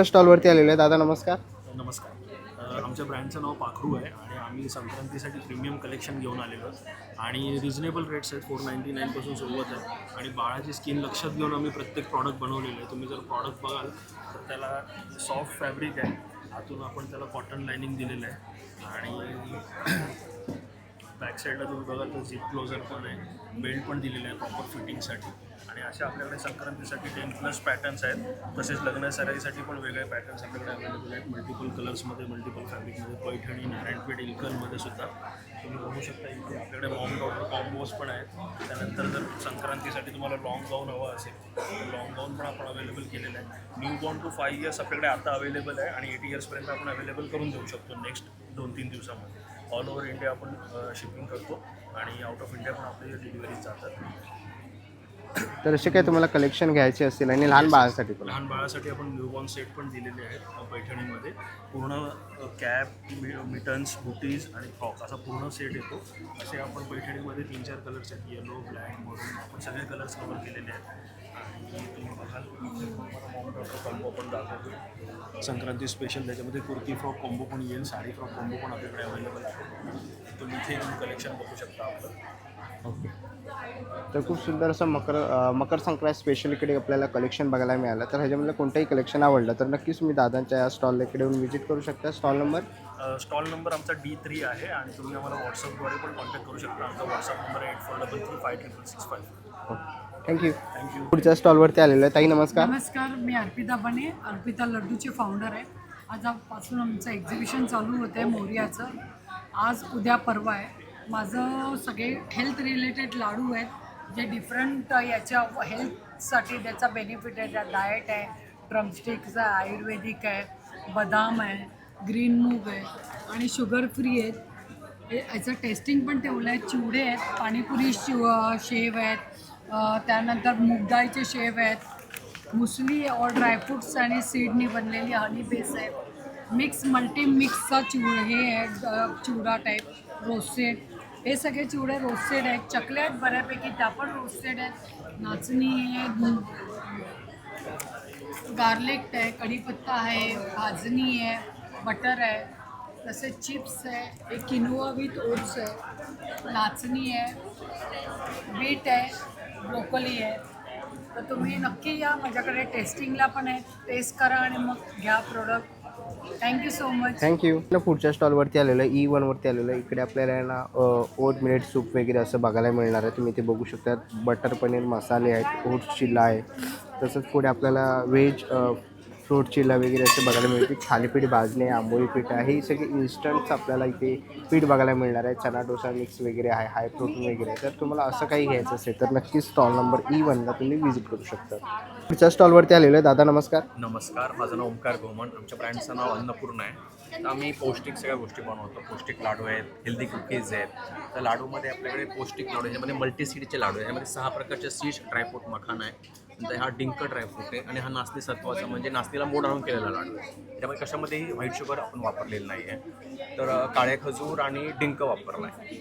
स्टॉलवरती आलेलो आहे. दादा नमस्कार. नमस्कार. आमच्या ब्रँडचं नाव पाखरू आहे आणि आम्ही संक्रांतीसाठी प्रीमियम कलेक्शन घेऊन आलेलो आहोत आणि रिजनेबल रेट्स आहेत. 499 पासून सुरुवात आहे आणि बाळाची स्किन लक्षात घेऊन आम्ही प्रत्येक प्रॉडक्ट बनवलेलं आहे. तुम्ही जर प्रॉडक्ट बघाल तर त्याला सॉफ्ट फॅब्रिक आहे, आतून आपण त्याला कॉटन लायनिंग दिलेलं आहे आणि बॅक साईडला तुम्ही बघाल तर झिप क्लोजर पण आहे, बेल्ट पण दिलेलं आहे प्रॉपर फिटिंगसाठी. आणि अशा आपल्याकडे संक्रांतीसाठी 10+ पॅटर्न्स आहेत. तसेच लग्न सराईसाठी पण वेगळे पॅटर्न्स आपल्याकडे अवेलेबल आहेत. मल्टिपल कलर्समध्ये, मल्टिपल फॅब्रिकमध्ये, पैठणी, नारायणपेठ, इल्कलमध्ये सुद्धा तुम्ही बघू शकता. इथे आपल्याकडे मॉम डॉटर कॉम्बोज पण आहेत. त्यानंतर जर संक्रांतीसाठी तुम्हाला लॉंग गाऊन हवा असेल तर लॉंग गाऊन पण आपण अवेलेबल केलेलं आहे. न्यू बॉर्न टू 5 इयर्स आपल्याकडे आता अवेलेबल आहे आणि 8 इयर्सपर्यंत आपण अवेलेबल करून देऊ शकतो नेक्स्ट 2-3 दिवसामध्ये. ऑल ओव्हर इंडिया आपण शिपिंग करतो आणि आउट ऑफ इंडिया पण आपले डिलिव्हरीज जातात. तर असे काय तुम्हाला कलेक्शन घ्यायचे असतील आणि लहान बाळासाठी पण? लहान बाळासाठी आपण न्यूबॉर्न सेट पण दिलेले आहेत पैठणीमध्ये. पूर्ण कॅप, मिटन्स, बुटीज आणि फ्रॉक असा पूर्ण सेट येतो. असे आपण पैठणीमध्ये 3-4 कलर्स आहेत. येलो, ब्लॅक, मरून आपण सगळे कलर्स कवर केलेले आहेत. आणि तुम्ही बघाल मॉम डॉटर कॉम्बो पण दाखवतो संक्रांती स्पेशल. त्याच्यामध्ये कुर्ती फ्रॉक कॉम्बो पण येईल, साडी फ्रॉक कॉम्बो पण आपल्याकडे अवेलेबल आहे. तुम्ही इथे येऊन कलेक्शन बघू शकता आपलं. ओके. तर खूप सुंदर असं मकर संक्रांत स्पेशल इकडे आपल्याला कलेक्शन बघायला मिळालं. तर ह्याच्यामधलं कोणतंही कलेक्शन आवडलं तर नक्कीच तुम्ही दादांच्या या स्टॉलला इकडे येऊन व्हिजिट करू शकता. स्टॉल नंबर आमचा D3 आहे आणि तुम्ही आम्हाला व्हॉट्सअपद्वारे पण कॉन्टॅक्ट करू शकता. आमचा व्हॉट्सअप नंबर आहे 8433566665. थँक्यू. पुढच्या स्टॉलवरती आलेलो आहे. ताई नमस्कार. नमस्कार, मी अर्पिता बने, अर्पिता लड्डूचे फाउंडर आहे. आजपासून आमचं एक्झिबिशन चालू होतं आहे मोरियाचं. आज उद्या परवा आहे. माझं सगळे हेल्थ रिलेटेड लाडू आहेत जे डिफरंट याच्या हेल्थसाठी त्याचा बेनिफिट आहे. त्यात डाएट आहे, ड्रमस्टिक्स आहे, आयुर्वेदिक आहे, बदाम आहे, ग्रीन मूग आहे आणि शुगर फ्री आहेत. याचं टेस्टिंग पण ठेवलं आहे. चिवडे आहेत, पाणीपुरी शेव आहेत, त्यानंतर मूगडाळीचे शेव आहेत, मुसली और ड्रायफ्रूट्स आणि सीडनी बनलेली हनी बेस आहे. मिक्स मल्टीमिक्सचा हे आहे चिवडा टाईप, रोस्टेड. हे सगळे चिवडे रोस्टेड आहेत. चॉकलेट बऱ्यापैकी त्या पण रोस्टेड आहेत. नाचणी आहे, गार्लिक आहे, कढीपत्ता आहे, भाजणी आहे, बटर आहे, तसेच चिप्स आहे, एक किनोआ विथ ओट्स आहे, नाचणी आहे, बीट आहे, ब्रोकोली आहे. तर तुम्ही नक्की या माझ्याकडे. टेस्टिंगला पण आहे, टेस्ट करा आणि मग घ्या product. Thank you so much. Thank you. पुढच्या स्टॉलवरती आलेलं आहे, E1वरती आलेलं आहे. इकडे आपल्याला आहे ना ओट मिलेट सूप वगैरे असं बघायला मिळणार आहे. तुम्ही ते बघू शकता. बटर पनीर मसाले आहेत, ओट्स चिल्ला आहे. तसंच पुढे आपल्याला व्हेज फ्रूट चिला वगैरे असे बघायला मिळते. थालीपीठ भाजणे, आंबोळी पीठ आहे, ही सगळी इन्स्टंट्स आपल्याला इथे पीठ बघायला मिळणार आहे. चना डोसा मिक्स वगैरे आहे, हाय प्रोटीन वगैरे. तर तुम्हाला असं काही घ्यायचं असेल तर नक्कीच स्टॉल नंबर E1ला तुम्ही व्हिजिट करू शकता. पुढच्या स्टॉलवरती आलेलो आहे. दादा नमस्कार. नमस्कार, माझं नाव ओमकार घोमन. आमच्या ब्रँडचं नाव अन्नपूर्ण आहे. तर आम्ही पौष्टिक सगळ्या गोष्टी बनवतो. पौष्टिक लाडू आहेत, हेल्दी कुकीज आहेत. तर लाडूमध्ये आपल्याकडे पौष्टिक लाडू, ह्याच्यामध्ये मल्टीसीडचे लाडू आहे. ह्यामध्ये 6 प्रकारचे सीड्स, ड्रायफ्रूट मखाना आहे. नंतर हा डिंक ड्रायफ्रूट आहे आणि हा नाचणी सत्वाचा म्हणजे नाचणीला मोड आणून केलेला लाडू आहे. त्यामुळे कशामध्येही व्हाईट शुगर आपण वापरलेलं नाही आहे. तर काळे खजूर आणि डिंक वापरला आहे.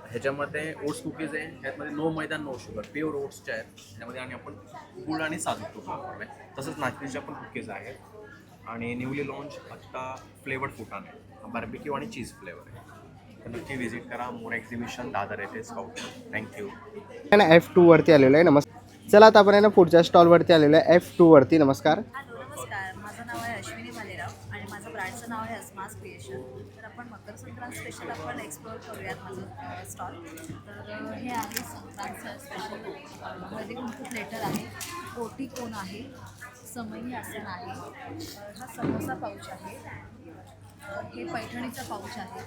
ह्याच्यामध्ये ओट्स कुकीज आहे. ह्यामध्ये नो मैदा नो शुगर, प्युअर ओट्सचे आहेत. ह्यामध्ये आणि आपण गुळ आणि साजूक तूप वापरलं आहे. तसंच नाचणीच्या पण कुकीज आहेत. आणि न्यूली लॉन्च आत्ता फ्लेवर्ड फुटाण आहे, बार्बिक्यू आणि चीज फ्लेवर आहे. तर नक्की व्हिजिट करा. मोर एक्झिबिशन दादर येथे स्काउट. थँक्यू. F2वरती आलेलो आहे. नमस्कार. चला आता आपण आहे ना पुढच्या स्टॉलवरती आलेलो आहे F2वरती. नमस्कार. हॅलो, नमस्कार. माझं नाव आहे अश्विनी भालेराव आणि माझं ब्रँडचं नाव आहे अस्मास क्रिएशन. तर आपण मकर संक्रांत स्पेशल आपण एक्सप्लोअर करूयात माझं स्टॉल. तर हे आहे संक्रांतचं स्पेशल हळदी कुंकू प्लेटर आहे, रोटी कोन आहे, समई आसन आहे, हा समोसा पाऊच आहे, हे पैठणीचा पाऊच आहे,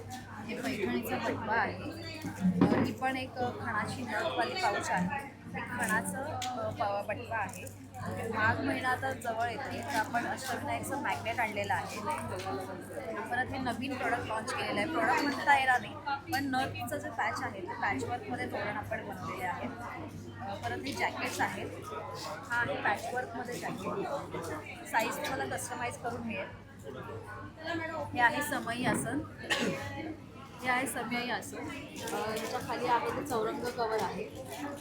हे पैठणीचा बटवा आहे, ही पण एक खणाची नळवाली पाऊच आहे, एक खणाचं बटवा आहे. माघ महिना आता जवळ येते तर आपण अष्टविनायकचं मॅग्नेट आणलेलं आहे. परत हे नवीन प्रॉडक्ट लॉन्च केलेलं आहे. प्रॉडक्ट म्हणता येणार नाही पण नथचं जे पॅच आहे ते पॅचवर्कमध्ये तोरण आपण बनवलेले आहेत. परत हे जॅकेट्स आहेत. हा आहे पॅचवर्कमध्ये जॅकेट. साईज तुम्हाला कस्टमाइज करून मिळेल. हे आहे समई आसन. हे आहे समई आसन. याच्या खाली आहे ते चौरंग कवर आहे.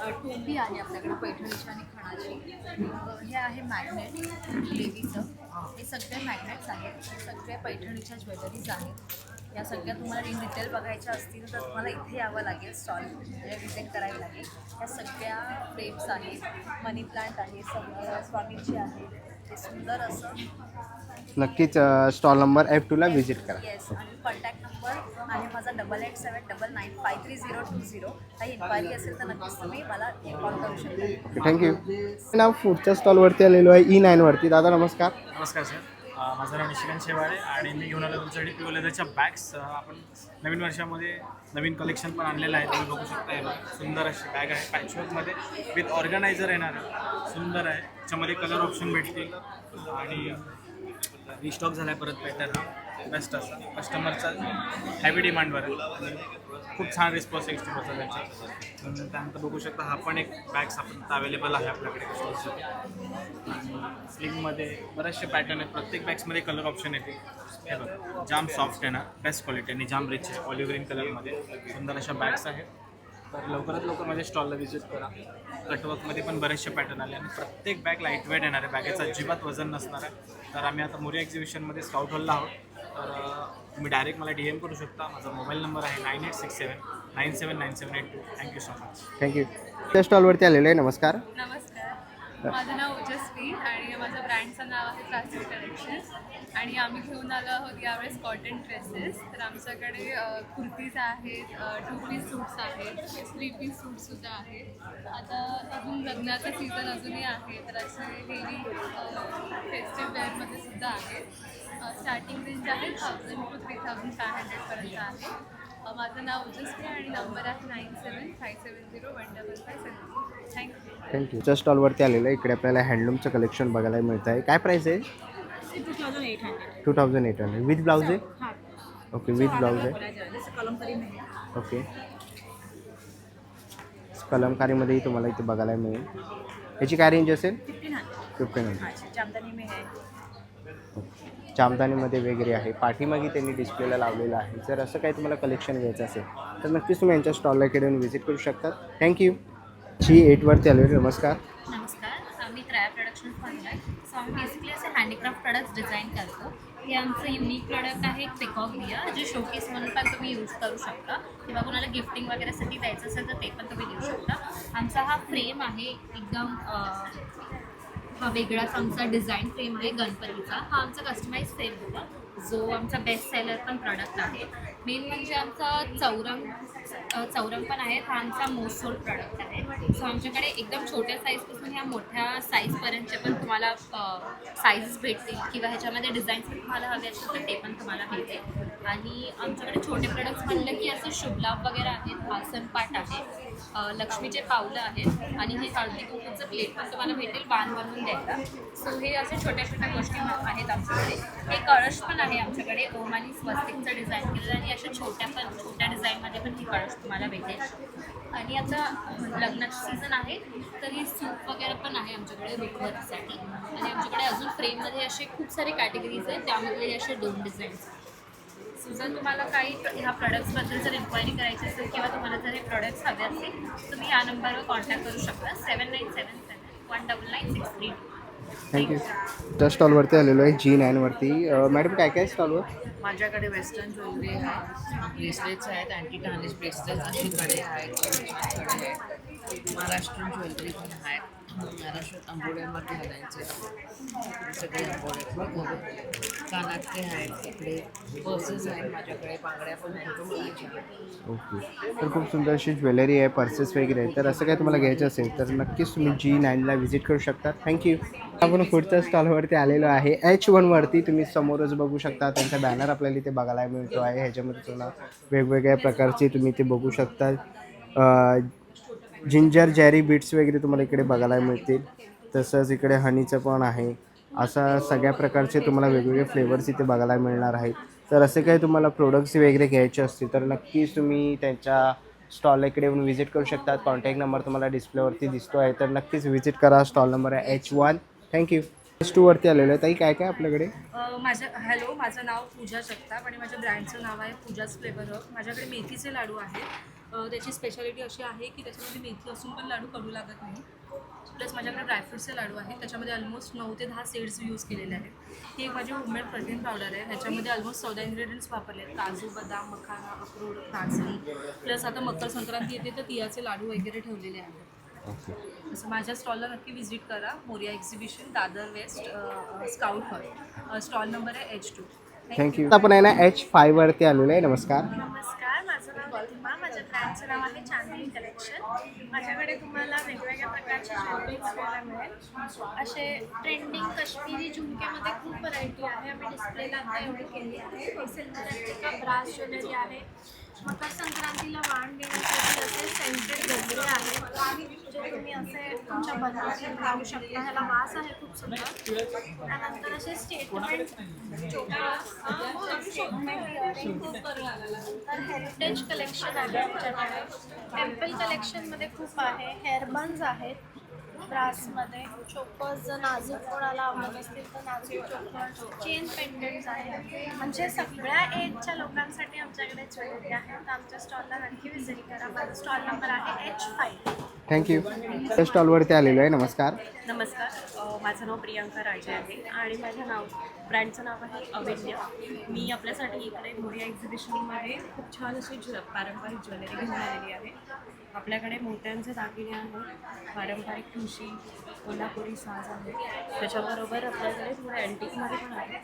टोपी आहे आपल्याकडे पैठणीची आणि खणाची. हे आहे मॅग्नेट देवीचं. हे सगळे मॅग्नेट्स आहेत. सगळ्या पैठणीच्या ज्वेलरीज आहेत. या सगळ्या तुम्हाला इन डिटेल बघायच्या असतील तर तुम्हाला इथे यावं लागेल. स्टॉल विजिट करावी लागेल. या सगळ्या फ्रेम्स आहेत. मनी प्लांट आहे, स्वामींची आहे. ते सुंदर असं. नक्कीच स्टॉल नंबर F2ला व्हिजिट करा. येस. आणि कॉन्टॅक्ट नंबर आहे माझा 8879953020. काही इन्क्वायरी असेल तर नक्कीच तुम्ही मला कॉल करू शकता. थँक्यू. नाव पुढच्या स्टॉलवरती आलेलो आहे E9वरती. दादा नमस्कार. नमस्कार सर. माझं नाव निशिकांत शेवाळे आणि मी घेऊन आलो तुमच्यासाठी प्युअर लेदरच्या बॅग्स. आपण नवीन वर्षामध्ये नवीन कलेक्शन पण आणलेलं आहे. तुम्ही बघू शकता. हे सुंदर अशी बॅग आहे पॅचवर्कमध्ये विथ ऑर्गनायझर येणार आहे. सुंदर आहे. त्याच्यामध्ये कलर ऑप्शन भेटतील आणि रिस्टॉक झाला आहे परत पॅटर्न. हा बेस्ट असा कस्टमरचा हॅवी डिमांडवर आहे. खूप छान रिस्पॉन्स आहे कस्टमरचा त्याचा. त्यानंतर बघू शकता हा पण एक बॅग्स आपण अवेलेबल आहे आपल्याकडे कस्टमरसाठी. स्लिंगमध्ये बरेचसे पॅटर्न आहेत. प्रत्येक बॅग्समध्ये कलर ऑप्शन येते. हे बघा जाम सॉफ्ट आहे ना, बेस्ट क्वालिटी आणि जाम रिच आहे. ऑलिव्ह ग्रीन कलरमध्ये सुंदर अशा बॅग्स आहेत. तर लवकरात लवकर माझ्या स्टॉलला व्हिजिट करा. कटवर्कमध्ये पण बरेचसे पॅटर्न आले आणि प्रत्येक बॅग लाईट वेट येणार आहे. बॅगेचं अजिबात वजन नसणार आहे. तर आम्ही आता मोरिया एक्झिबिशनमध्ये स्काउट हॉलला आहोत. तर तुम्ही डायरेक्ट मला DM करू शकता. माझा मोबाईल नंबर आहे 9867979782. Thank you so much. थँक्यू. त्या स्टॉलवरती आलेलो आहे. नमस्कार. नमस्कार. माझं नाव ओजस्वी आणि माझं ब्रँडचं नाव आहे क्लासिक कलेक्शन आणि आम्ही घेऊन आलो आहोत यावेळेस कॉटन ड्रेसेस. तर आमच्याकडे कुर्तीज आहेत, 2 पीस सूट्स आहेत, 3 पीस सूटसुद्धा आहेत. आता अजून लग्नाचा सीझन अजूनही आहे तर असे हेवी फेस्टिव्ह वेअरमध्ये सुद्धा आहेत. स्टार्टिंग रेंज आहे 1000 to 3500पर्यंत आहे. माझं नाव ओजस्वी आणि नंबर आहे 9757015577. थँक्यू. थँक्यू. च्या स्टॉलवरती आलेलं आहे. इकडे आपल्याला हँडलूमचं कलेक्शन बघायला मिळतं आहे. काय प्राईस आहे? 2800 विथ ब्लाऊज आहे. ओके विथ ब्लाऊज आहे. ओके. कलमकारीमध्येही तुम्हाला इथे बघायला मिळेल. याची काय रेंज असेल? 1500. जामदानी में है. जामदानीमध्ये वगैरे आहे. पाठीमागे त्यांनी डिस्प्लेला लावलेलं आहे. जर असं काही तुम्हाला कलेक्शन घ्यायचं असेल तर नक्कीच तुम्ही यांच्या स्टॉलला इकडे येऊन व्हिजिट करू शकता. थँक्यू. G8वरती आलेलो. नमस्कार. नमस्कार. आम्ही त्रया प्रोडक्शन्समधून आहे. सो आम्ही बेसिकली असे हँडीक्राफ्ट प्रोडक्ट्स डिझाईन करतो. हे आमचं युनिक प्रोडक्ट आहे एक पिकॉक दिया जे शोकेस म्हणून पण तुम्ही यूज करू शकता किंवा कोणाला गिफ्टिंग वगैरेसाठी द्यायचं असेल तर ते पण तुम्ही देऊ शकता. आमचा हा फ्रेम आहे एकदम हा वेगळाच आमचा डिझाईन फ्रेम आहे गणपतीचा. हा आमचा कस्टमाइज फ्रेम होता जो आमचा बेस्ट सेलर पण प्रॉडक्ट आहे. मेन म्हणजे आमचा चौरंग पण आहे. हा आमचा मोस्ट सोल्ड प्रॉडक्ट आहे. सो आमच्याकडे एकदम छोट्या साईजपासून ह्या मोठ्या साईजपर्यंतचे पण तुम्हाला साईजेस भेटतील किंवा ह्याच्यामध्ये डिझाईन्स पण तुम्हाला हवे असतील तर ते पण तुम्हाला भेटेल. आणि आमच्याकडे छोटे प्रोडक्ट्स म्हणलं की असं शुभलाभ वगैरे आहेत, आसनपाट आहे, लक्ष्मीचे पावलं आहेत आणि हे हळदी कुंकूचं प्लेट पण तुम्हाला भेटेल वाण बनवून द्यायला. सो हे असे छोट्या छोट्या गोष्टी आहेत आमच्याकडे. हे कळश पण आहे आमच्याकडे, ओम आणि स्वस्तिकचं डिझाईन केलेलं आणि अशा छोट्या डिझाईनमध्ये पण ही कळश तुम्हाला भेटेल. आणि आता लग्नाचं सीझन आहे तर हे सूप वगैरे पण आहे आमच्याकडे रुखवतीसाठी. आणि आमच्याकडे अजून फ्रेममध्ये असे खूप सारे कॅटेगरीज आहेत, त्यामधले असे 2 डिझाईन्स. सो जर तुम्हाला काही ह्या प्रोडक्ट्सबद्दल जर इन्क्वायरी करायची असेल किंवा तुम्हाला जर हे प्रोडक्ट्स हवे असतील तुम्ही या नंबरवर कॉन्टॅक्ट करू शकता 7977 थँक्यू. त्या स्टॉलवरती आलेलो आहे G9 वरती. मॅडम काय काय स्टॉलवर? माझ्याकडे वेस्टर्न ज्वेलरी आहे, ब्रेसलेट्स आहेत, अँटी टार्निश ब्रेसलेट्स अशी कडे आहेत, कडे आहेत, महाराष्ट्रीयन ज्वेलरी पण आहेत, महाराष्ट्रात आंबोड्यांवरती घालायचे सगळे आंबोडे, कानातले आहेत, इकडे पर्सेस आहेत माझ्याकडे, बांगड्या पण आहेत. ओके. तर खूप सुंदर अशी ज्वेलरी आहे, पर्सेस वगैरे आहे. तर असं काय तुम्हाला घ्यायचं असेल तर नक्कीच तुम्ही G9ला व्हिजिट करू शकता. थँक्यू. आपण पुढच्या स्टॉलवरती आलेलो आहे H1 वरती. तुम्ही समोरच बघू शकता त्यांचा बॅनर आपल्याला इथे बघायला मिळतो आहे. ह्याच्यामध्ये तुम्हाला वेगवेगळ्या प्रकारचे तुम्ही इथे बघू शकता. जिंजर जॅरी बीट्स वगैरे तुम्हाला इकडे बघायला मिळतील. तसंच इकडे हनीचं पण आहे. असा सगळ्या प्रकारचे तुम्हाला वेगवेगळे फ्लेवर्स इथे बघायला मिळणार आहेत. तर असे काही तुम्हाला प्रोडक्ट्स वगैरे घ्यायचे असतील तर नक्कीच तुम्ही त्यांच्या स्टॉल इकडे येऊन व्हिजिट करू शकतात. कॉन्टॅक्ट नंबर तुम्हाला डिस्प्लेवरती दिसतो आहे, तर नक्कीच व्हिजिट करा. स्टॉल नंबर आहे H1. थँक्यू. H2 वरती आलेलो आहे. ताई काय काय आपल्याकडे? माझं नाव पूजा जगताप आणि माझ्या ब्रँडचं नाव आहे पूजाच फ्लेवर हब. माझ्याकडे मेथीचे लाडू आहेत. त्याची स्पेशालिटी अशी आहे की त्याच्यामध्ये मेथी असून पण लाडू कडू लागत नाही. प्लस माझ्याकडे ड्रायफ्रूट्सचे लाडू आहेत, त्याच्यामध्ये ऑलमोस्ट 9 ते 10 सीड्स यूज केलेले आहेत. ही एक माझी होममेड प्रोटीन पावडर आहे. ह्याच्यामध्ये ऑलमोस्ट 14 इन्ग्रेडियंट्स वापरले आहेत. काजू, बदाम, मखाना, अक्रोड, नाचणी. प्लस आता मकर संक्रांती येते तर तिळाचे लाडू वगैरे ठेवलेले आहेत. असं माझ्या स्टॉलला नक्की व्हिजिट करा. Moriya exhibition, Dadar west, scout hall. Stall number आहे H2. थँक्यू. आपण आहे ना H5 वरती आलेलो आहे. नमस्कार. नमस्कार, माझं नाव गौतमा. माझ्या ब्रँडचं नाव आहे चांदनी कलेक्शन. माझ्याकडे तुम्हाला वेगवेगळ्या प्रकारचे ज्वेलरीज पाहायला मिळेल. असे ट्रेंडिंग काश्मीरी झुमक्यामध्ये खूप व्हरायटी आहे. आम्ही डिस्प्लेला आता एवढी केली आहे. सिल्वर ब्रास ज्वेलरी आहे. मकर संक्रांतीला वाण देण्यासाठी असे सेंटेड गजरे आहेत जे तुम्ही असे तुमच्या बंगल्यात लावू शकता. ह्याला वास आहे खूप सुंदर. त्यानंतर असे स्टेटमेंट तर हेरिटेज कलेक्शन आहे आमच्याकडे. टेम्पल कलेक्शनमध्ये खूप आहे. हेअरबन्स आहेत ब्रासमध्ये. चोकर्स जर नाजूक कोणाला आवडत असतील तर नाजूक चोकर. चेन पेंडंट्स आहेत. म्हणजे सगळ्या एजच्या लोकांसाठी आमच्याकडे ज्वेलरी आहे. तर आमच्या स्टॉलला नक्की व्हिजिट करा. माझा स्टॉल नंबर आहे H5. थँक्यू. त्या स्टॉलवरती आलेलो आहे. नमस्कार. नमस्कार, माझं नाव प्रियांका राजे आहे आणि माझ्या ब्रँडचं नाव आहे अवेन्या. मी आपल्यासाठी इकडे मोरिया एक्झिबिशनमध्ये खूप छान अशी पारंपरिक ज्वेलरी घेऊन आलेली आहे. आपल्याकडे मोत्यांचे दागिने आहेत, पारंपरिक ठुशी, कोल्हापुरी साज आहे. त्याच्याबरोबर आपल्याकडे थोडे अँटिकमध्ये पण आहे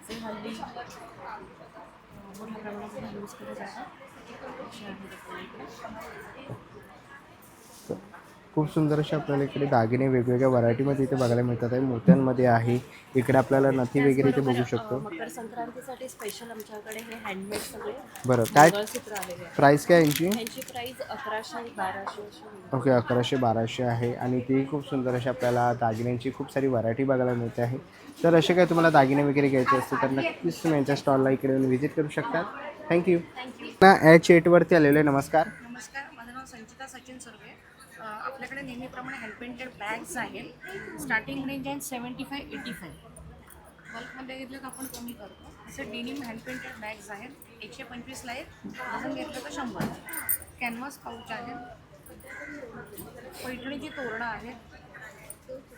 जे हल्ली मोठ्या प्रमाणात यूज केले जातात. खूप सुंदर असे आपल्याला इकडे दागिने वेगवेगळ्या व्हरायटीमध्ये इथे बघायला मिळतात आहे. मोत्यांमध्ये आहे. इकडे आपल्याला नथी वगैरे इथे बघू शकतो. मकर संक्रांतीसाठी स्पेशल आमच्याकडे हे हँडमेड सगळे बरं, काय मंगळसूत्र आलेले आहेत. प्राईस काय यांची? यांची प्राईस 1100 आणि 1200 अशी. ओके, 1100-1200 आहे. आणि ती खूप सुंदर अशी आपल्याला दागिन्यांची खूप सारी व्हरायटी बघायला मिळते आहे. तर असे काय तुम्हाला दागिने वगैरे घ्यायचे असतील तर नक्कीच तुम्ही यांच्या स्टॉलला इकडे येऊन व्हिजिट करू शकतात. थँक्यू. ना H8 वरती आलेलो आहे. नमस्कार. नमस्कार, माझं नाव संचिता सचिन सुर्वे. आपल्याकडे नेहमीप्रमाणे हँड पेंटेड बॅग्स आहेत. स्टार्टिंग रेंज आहे 75-85. बल्कमध्ये घेतलं तर आपण कमी करतो. असे डेनिम हँड पेंटेड बॅग्स आहेत. 125ला आहेत. अजून घेतलं तर 100. कॅनव्हास पाऊच आहेत. पैठणीची तोरणं आहेत.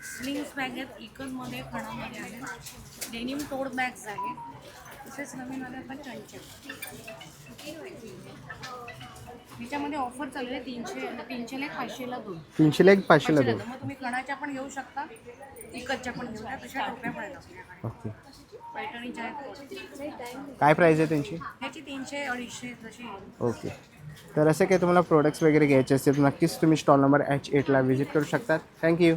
स्लिंग्स बॅग आहेत. इकनमध्ये खणामध्ये आहेत. डेनिम टोड बॅग्स आहेत. तसेच नवीन आले आता चंचल. याच्यामध्ये ऑफर चालू आहे 300 ला 500ला 2. 300ला 1 500ला 2. मग तुम्ही कणाच्या पण घेऊ शकता, इकतच्या पण घेऊ शकता, तशा टोप्या पण आहेत आपल्याकडे. ओके. पैठणीच्या आहेत. काय प्राईस आहे त्यांची? ह्याची 300-250 जशी. ओके. तर असे काही तुम्हाला प्रोडक्ट्स वगैरे घ्यायचे असतील तर नक्कीच तुम्ही स्टॉल नंबर H8ला व्हिजिट करू शकतात. थँक्यू.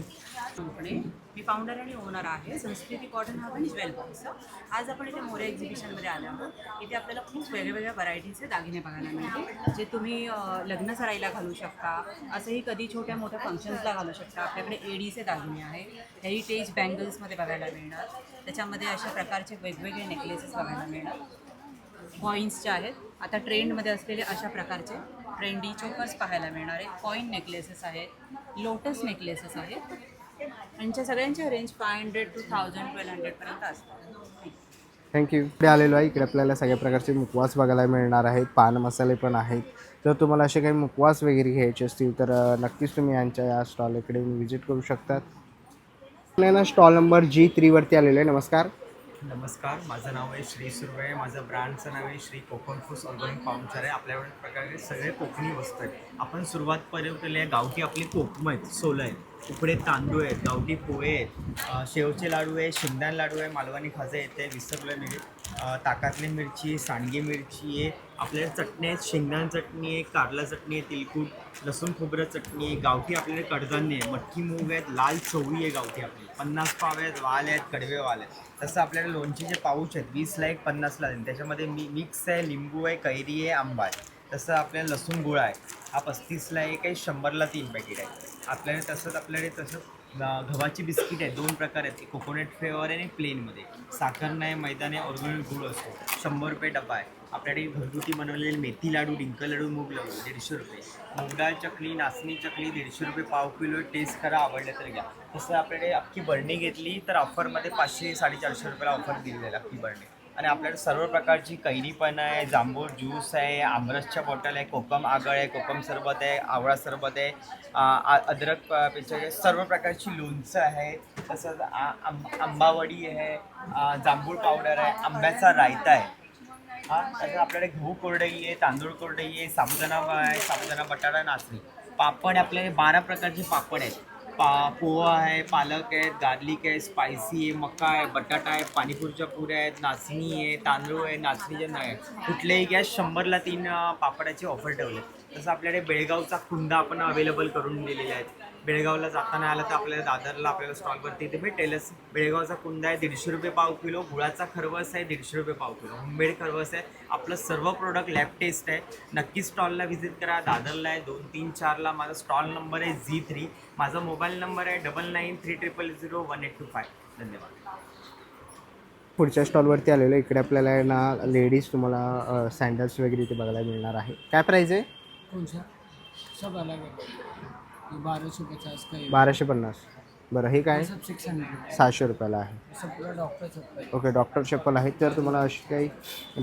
मी फाउंडर आणि ओनर आहे संस्कृती कॉटन हब आणि ज्वेल बॉक्सचं. आज आपण इथे मोरे एक्झिबिशनमध्ये आलो आहोत. इथे आपल्याला खूप वेगवेगळ्या व्हरायटीचे दागिने बघायला मिळतील, जे तुम्ही लग्न सराईला घालू शकता, असंही कधी छोट्या मोठ्या फंक्शन्सला घालू शकता. आपल्याकडे एडीचे दागिने आहेत, हेरिटेज बँगल्समध्ये बघायला मिळणार. त्याच्यामध्ये अशा प्रकारचे वेगवेगळे नेकलेसेस बघायला मिळणार. कॉईन्सचे आहेत, आता ट्रेंडमध्ये असलेले अशा प्रकारचे ट्रेंडी चोकर्स पाहायला मिळणार आहे. कॉईन नेकलेसेस आहेत, लोटस नेकलेसेस आहेत. यांच्या सगळ्यांची रेंज 500 to 1000-1200 पर्यंत असतात. थँक्यू. इकडे आलेलो आहे. इकडे आपल्याला सगळ्या प्रकारचे मुखवास बघायला मिळणार आहेत, पान मसाले पण आहेत. जर तुम्हाला असे काही मुखवास वगैरे घ्यायचे असतील तर नक्कीच तुम्ही यांच्या या स्टॉल इकडे व्हिजिट करू शकतात. आपल्याला स्टॉल नंबर G3वरती आलेलो आहे. नमस्कार. नमस्कार, माझं नाव आहे श्री सुर्वे. माझं ब्रँडचं नाव आहे श्री कोकण फूड्स ऑर्गॅनिक पाहुणचार आहे. आपल्याकडे प्रकारे सगळे कोकणी वस्तू आहेत. आपण सुरुवात केली आहे. गावठी आपली कोकमं आहेत, सोलं आहेत, उकडे तांदूळ आहेत, गावठी पोहे आहेत, शेवचे लाडू आहे, शेंगदाणे लाडू आहे, मालवणी खाजे येते, विसरलं मिळेल, ताकातली मिरची, सांडगी मिरची आहे, आपल्याकडे चटणी आहेत, शेंगदाणे चटणी आहे, कारला चटणी आहे, तिलकूट, लसूण खोबरं चटणी आहे, गावठी आपल्याकडे कडधान्य आहे, मटकी मूग आहेत, लाल चवळी आहे गावठी आपली, 50 पाव आहेत, वाल आहेत, कडवे वाल आहेत. तसं आपल्याकडे लोणचीचे पाऊच आहेत, 20ला 1 50ला देईन. त्याच्यामध्ये मिक्स आहे, लिंबू आहे, कैरी आहे, आंबा आहे. तसं आपल्याला लसूण गुळा आहे, हा 35ला 1 आहे, 100ला 3 पॅकेट आहे. आपल्याकडे तसंच गव्हाची बिस्किट आहे, 2 प्रकार आहेत, कोकोनट फ्लेवर आहे आणि प्लेनमध्ये. साखर नाही, मैदा नाही, ऑर्गॅनिक गुळ असतो, 100 रुपये डबा आहे. आपल्याकडे घरगुती बनवलेले मेथी लाडू, डिंक लाडू, मूग लाडू 150 रुपये. मूग डाळ चकली, नाचणी चकली 150 रुपये पाव किलो. टेस्ट करा, आवडलं तर घ्या. तसं आपल्याकडे अख्खी बरणी घेतली तर ऑफरमध्ये 500-450 रुपयाला ऑफर दिलेली आहे अख्खी बरणी. आणि आपल्याकडे सर्व प्रकारची कैरी पण आहे, जांभूळ ज्यूस आहे, आमरसच्या बॉटल आहे, कोकम आगळ आहे, कोकम सरबत आहे, आवळा सरबत आहे, अद्रक पेचे, सर्व प्रकारची लोणचं आहे. तसंच आंबावडी आहे, जांभूळ पावडर आहे, आंब्याचा रायता आहे. तसं आपल्याकडे गहू कोरडई आहे, तांदूळ कोरडई आहे, साबुदाणा आहे, साबुदाणा बटाटा, नाचणी, पापड आपल्याकडे 12 प्रकारचे पापड आहेत. पोहा आहे, पालक आहेत, गार्लिक आहे, स्पायसी आहे, मका आहे, बटाटा आहे, पाणीपुरीच्या पुऱ्या आहेत, नाचणी आहे, तांदूळ आहे, नाचणीचे नाही. कुठलेही गॅस 100ला 3 पापडाची ऑफर ठेवले. तसं आपल्याकडे बेळगावचा कुंदा आपण अवेलेबल करून दिलेला आहे. बेळगावला जाताना आलं तर आपल्याला दादरला आपल्याला स्टॉलवरती इथे भेटेलच. बेळगावचा कुंदा आहे 150 रुपये पाव किलो. गुळाचा खरवस आहे 150 रुपये पाव किलो. होममेड खरवस आहे. आपलं सर्व प्रोडक्ट लॅब टेस्ट आहे. नक्की स्टॉलला व्हिजिट करा. दादरला आहे 234ला. माझा स्टॉल नंबर आहे G3. माझा मोबाईल नंबर आहे 9930001825. धन्यवाद. पुढच्या स्टॉलवरती आलेलो. इकडे आपल्याला ना लेडीज तुम्हाला सँडल्स वगैरे इथे बघायला मिळणार आहे. काय प्राईस आहे? सब अलग है. 1250 का 1250. बरं, हे काय? 600 700 रुपयाला आहे. सब पूरा डॉक्टर चप्पल. ओके, डॉक्टर चप्पल आहेत. तर तुम्हाला अशी काही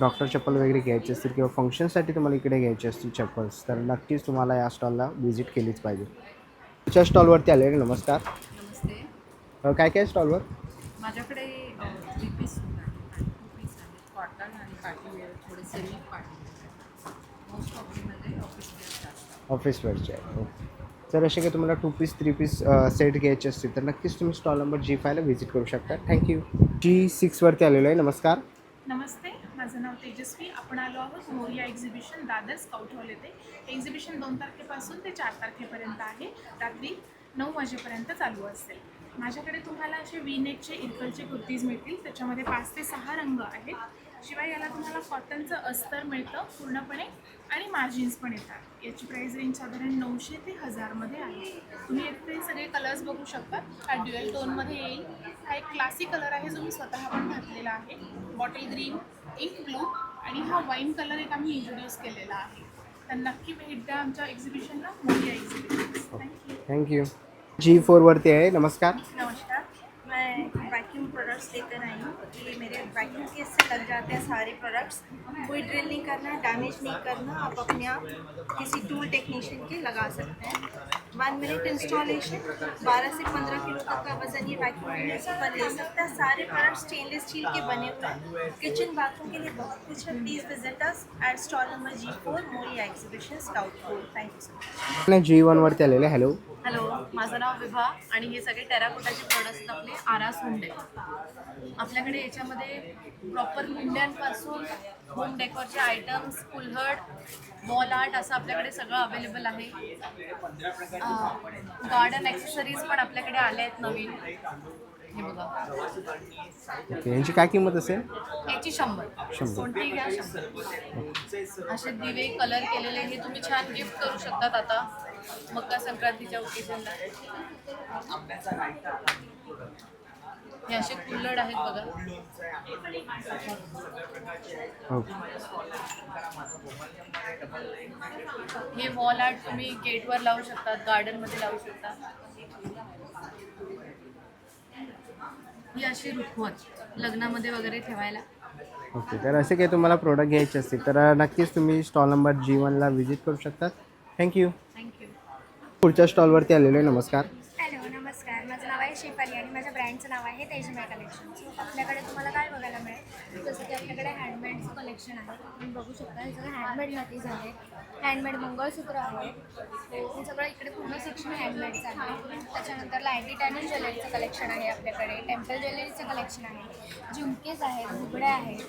डॉक्टर चप्पल वगैरे घ्यायची असतील किंवा फंक्शनसाठी तुम्हाला इकडे घ्यायची असतील चप्पल्स तर नक्कीच तुम्हाला या स्टॉलला व्हिजिट केलीच पाहिजे. पुढच्या स्टॉलवरती आले. नमस्कार. नमस्ते. काय काय स्टॉलवर? माझ्याकडे 3 पीस सूट आहेत, 2 पीस आहेत, कॉटन आणि पार्टीवेअर, थोडे सेमी पार्टीवेअर. मोस्ट ऑफमध्ये ऑफिस वेअर असतात. ऑफिस वेअरचे आहे. ओके. जर असे काही तुम्हाला 2 पीस 3 पीस सेट घ्यायचे असतील तर नक्कीच तुम्ही स्टॉल नंबर G5ला व्हिजिट करू शकता. थँक्यू. G6वरती आलेलो आहे. नमस्कार. नमस्ते, माझं नाव तेजस्वी. आपण आलो आहोत Moriya exhibition Dadar scout hall येथे. एक्झिबिशन 2 तारखेपासून ते 4 तारखेपर्यंत आहे. रात्री 9 वाजेपर्यंत चालू असेल. माझ्याकडे तुम्हाला असे वी-नेकचे इरकलचे कुर्तीज मिळतील. त्याच्यामध्ये 5 ते 6 रंग आहेत. शिवाय याला तुम्हाला कॉटनचं अस्तर मिळतं पूर्णपणे आणि मार्जिन्स पण येतात. याची प्राईस रेंज साधारण 900 ते 1000मध्ये आहे. तुम्ही इथे सगळे कलर्स बघू शकता. हा ड्युअल टोनमध्ये येईल. हा एक क्लासिक कलर आहे जो मी स्वतः पण घातलेला आहे. बॉटल ग्रीन, इंक ब्लू आणि हा वाईन कलर एक आम्ही इंट्रोड्यूस केलेला आहे. तर नक्की भेट द्या आमच्या एक्झिबिशनला, मोरिया एक्झिबिशन. थँक्यू. G4वरती आहे. नमस्कार. नमस्कार. मैं वैक्यूम प्रोडक्ट्स लेकर आई हूँ. ये मेरे वैक्यूम केस से लग जाते हैं सारे प्रोडक्ट्स. कोई ड्रिल नहीं करना, डैमेज नहीं करना. आप अपने आप किसी टूल टेक्नीशियन के लगा सकते हैं. 1 मिनट इंस्टॉलेशन, 12 से 15 किलो तक का वजन ये वैक्यूम पर ले सकता है। सारे प्रोडक्ट स्टेनलेस स्टील के बने हुए हैं। किचन बाथरूम के लिए बहुत कुछ है। Please visit us at stall number G4 Moriya exhibition scout road. Thank you so much. G1वरती आलेले. हॅलो. हॅलो, माझं नाव विभा आणि हे सगळे टेराकोटाचे प्रोडक्ट्स आपले आरास हुंडे. आपल्याकडे याच्यामध्ये प्रॉपर हुंड्यांपासून होम डेकोरचे आयटम्स, कुल्हड, वॉल आर्ट असं आपल्याकडे सगळं अवेलेबल आहे. गार्डन ॲक्सेसरीज पण आपल्याकडे आले आहेत नवीन. हे बघा, ओके, यांची काय किंमत असेल? याची 100. कोणतीही घ्या 100. असे दिवे कलर केलेले हे तुम्ही छान गिफ्ट करू शकतात आता मकर संक्रांतीच्या ओकेजनला. हे असे कुल्हड आहेत बघा. हे वॉल आर्ट तुम्ही गेटवर लावू शकतात, गार्डनमध्ये लावू शकता. ही अशी रुखवत लग्नामध्ये वगैरे ठेवायला. ओके, तर असे काही तुम्हाला प्रोडक्ट घ्यायचे असतील तर नक्कीच तुम्ही स्टॉल नंबर G1ला व्हिजिट करू शकतात. थँक्यू. पुढच्या स्टॉलवरती आलेलो आहे. नमस्कार. हॅलो, नमस्कार. माझं नाव आहे शेफाली आणि माझ्या ब्रँडचं नाव आहे तेजमय कलेक्शन. सो आपल्याकडे तुम्हाला काय बघायला मिळेल, जसं की आपल्याकडे हँडमेडचं कलेक्शन आहे. तुम्ही बघू शकता हे सगळं हँडमेड नथीज आहे, हँडमेड मंगळसूत्र आहे. हे सगळं इकडे पूर्ण सेक्शन हँडमेडचं आहे. त्याच्यानंतर अँटी टॅनिश ज्वेलरीचं कलेक्शन आहे आपल्याकडे, टेम्पल ज्वेलरीचं कलेक्शन आहे, झुमकेज आहेत, घुगड्या आहेत.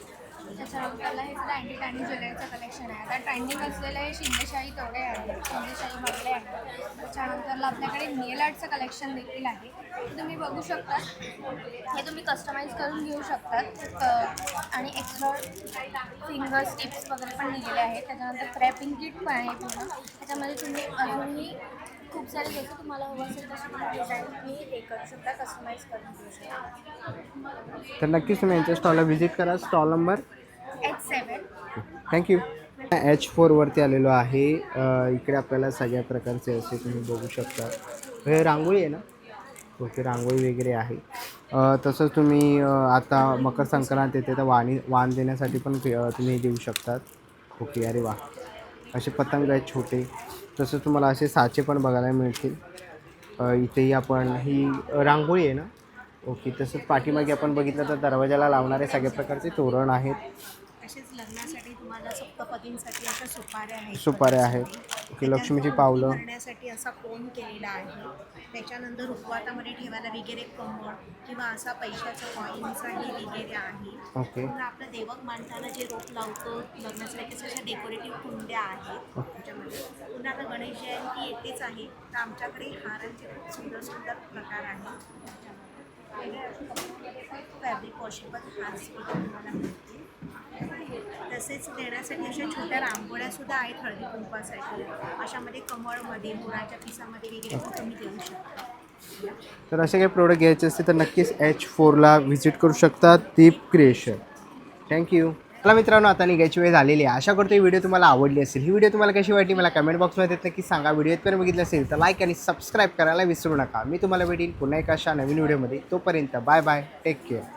त्याच्यानंतरला हे सुद्धा अँटी टॅनिश ज्वेलरीचं कलेक्शन आहे. आता ट्रेंडिंग असलेलं हे शिंदेशाही तोडे आहे, शिंदेशाही बांगडे आहे. त्याच्यानंतरला आपल्याकडे नेल आर्टचं कलेक्शन देखील आहे. तुम्ही बघू शकता, हे तुम्ही कस्टमाइज करून घेऊ शकतात. आणि एक्स्ट्रा फिंगर्स टिप्स वगैरे पण दिलेले आहेत. त्याच्यानंतर क्रॅपिंग किट पण आहे पूर्ण. त्याच्यामध्ये तुम्ही अजूनही खूप सारे जसं तुम्हाला हवं असेल तसं तुम्ही डिझाईन तुम्ही हे करू शकता, कस्टमाइज करून घेऊ शकता. तर नक्कीच तुम्ही यांच्या स्टॉलला व्हिजिट करा. Stall number H7. थँक्यू. H4वरती आलेलो आहे. इकडे आपल्याला सगळ्या प्रकारचे असे तुम्ही बघू शकता. हे रांगोळी आहे ना? ओके, रांगोळी वगैरे आहे. तसंच तुम्ही आता मकर संक्रांत येते तर वाण देण्यासाठी पण तुम्ही देऊ शकतात. ओके, अरे वा, असे पतंग आहेत छोटे. तसंच तुम्हाला असे साचे पण बघायला मिळतील. इथेही आपण ही रांगोळी आहे ना? ओके, तसंच पाठीमागे आपण बघितलं तर दरवाजाला लावणारे सगळ्या प्रकारचे तोरण आहेत. तसेच लग्नासाठी तुम्हाला सप्तपदींसाठी अशा सुपाऱ्या आहेत. सुपाऱ्या आहेत. ओके, लक्ष्मीची पावलं करण्यासाठी असा कोन केलेला आहे. त्याच्यानंतर रुखवातामध्ये ठेवायला वगैरे कमळ किंवा असा पैशाचा कॉईनचाही वगैरे आहे. ओके, पुन्हा आपलं देवक माणसाला जे रोप लावतो लग्नासाठी अशा डेकोरेटिव्ह कुंड्या आहेत त्याच्यामध्ये. पुन्हा आता गणेश जयंती येतेच आहे तर आमच्याकडे हारांचे खूप सुंदर सुंदर प्रकार आहेत. फॅब्रिक वॉशेबल हार सुद्धा तुम्हाला मिळतील. तसेच देण्यासाठी अशा छोट्या रांगोळ्या सुद्धा आहेत हळदी कुंकवासाठी. अशामध्ये कमळमध्ये, मोराच्या पिसामध्ये वगैरे तुम्ही देऊ शकता. तर असे काही प्रोडक्ट घ्यायचे असतील तर नक्कीच H4ला व्हिजिट करू शकता. दीप क्रिएशन. थँक्यू. चला मित्रांनो, आता निघायची वेळ झालेली आहे. आशा करतो ही व्हिडिओ तुम्हाला आवडली असेल. ही व्हिडिओ तुम्हाला कशी वाटली मला कमेंट बॉक्समध्ये नक्की सांगा. व्हिडिओ इथपर्यंत बघितलं असेल तर लाईक आणि सबस्क्राईब करायला विसरू नका. मी तुम्हाला भेटेन पुन्हा एका अशा नवीन व्हिडिओमध्ये. तोपर्यंत बाय बाय, टेक केअर.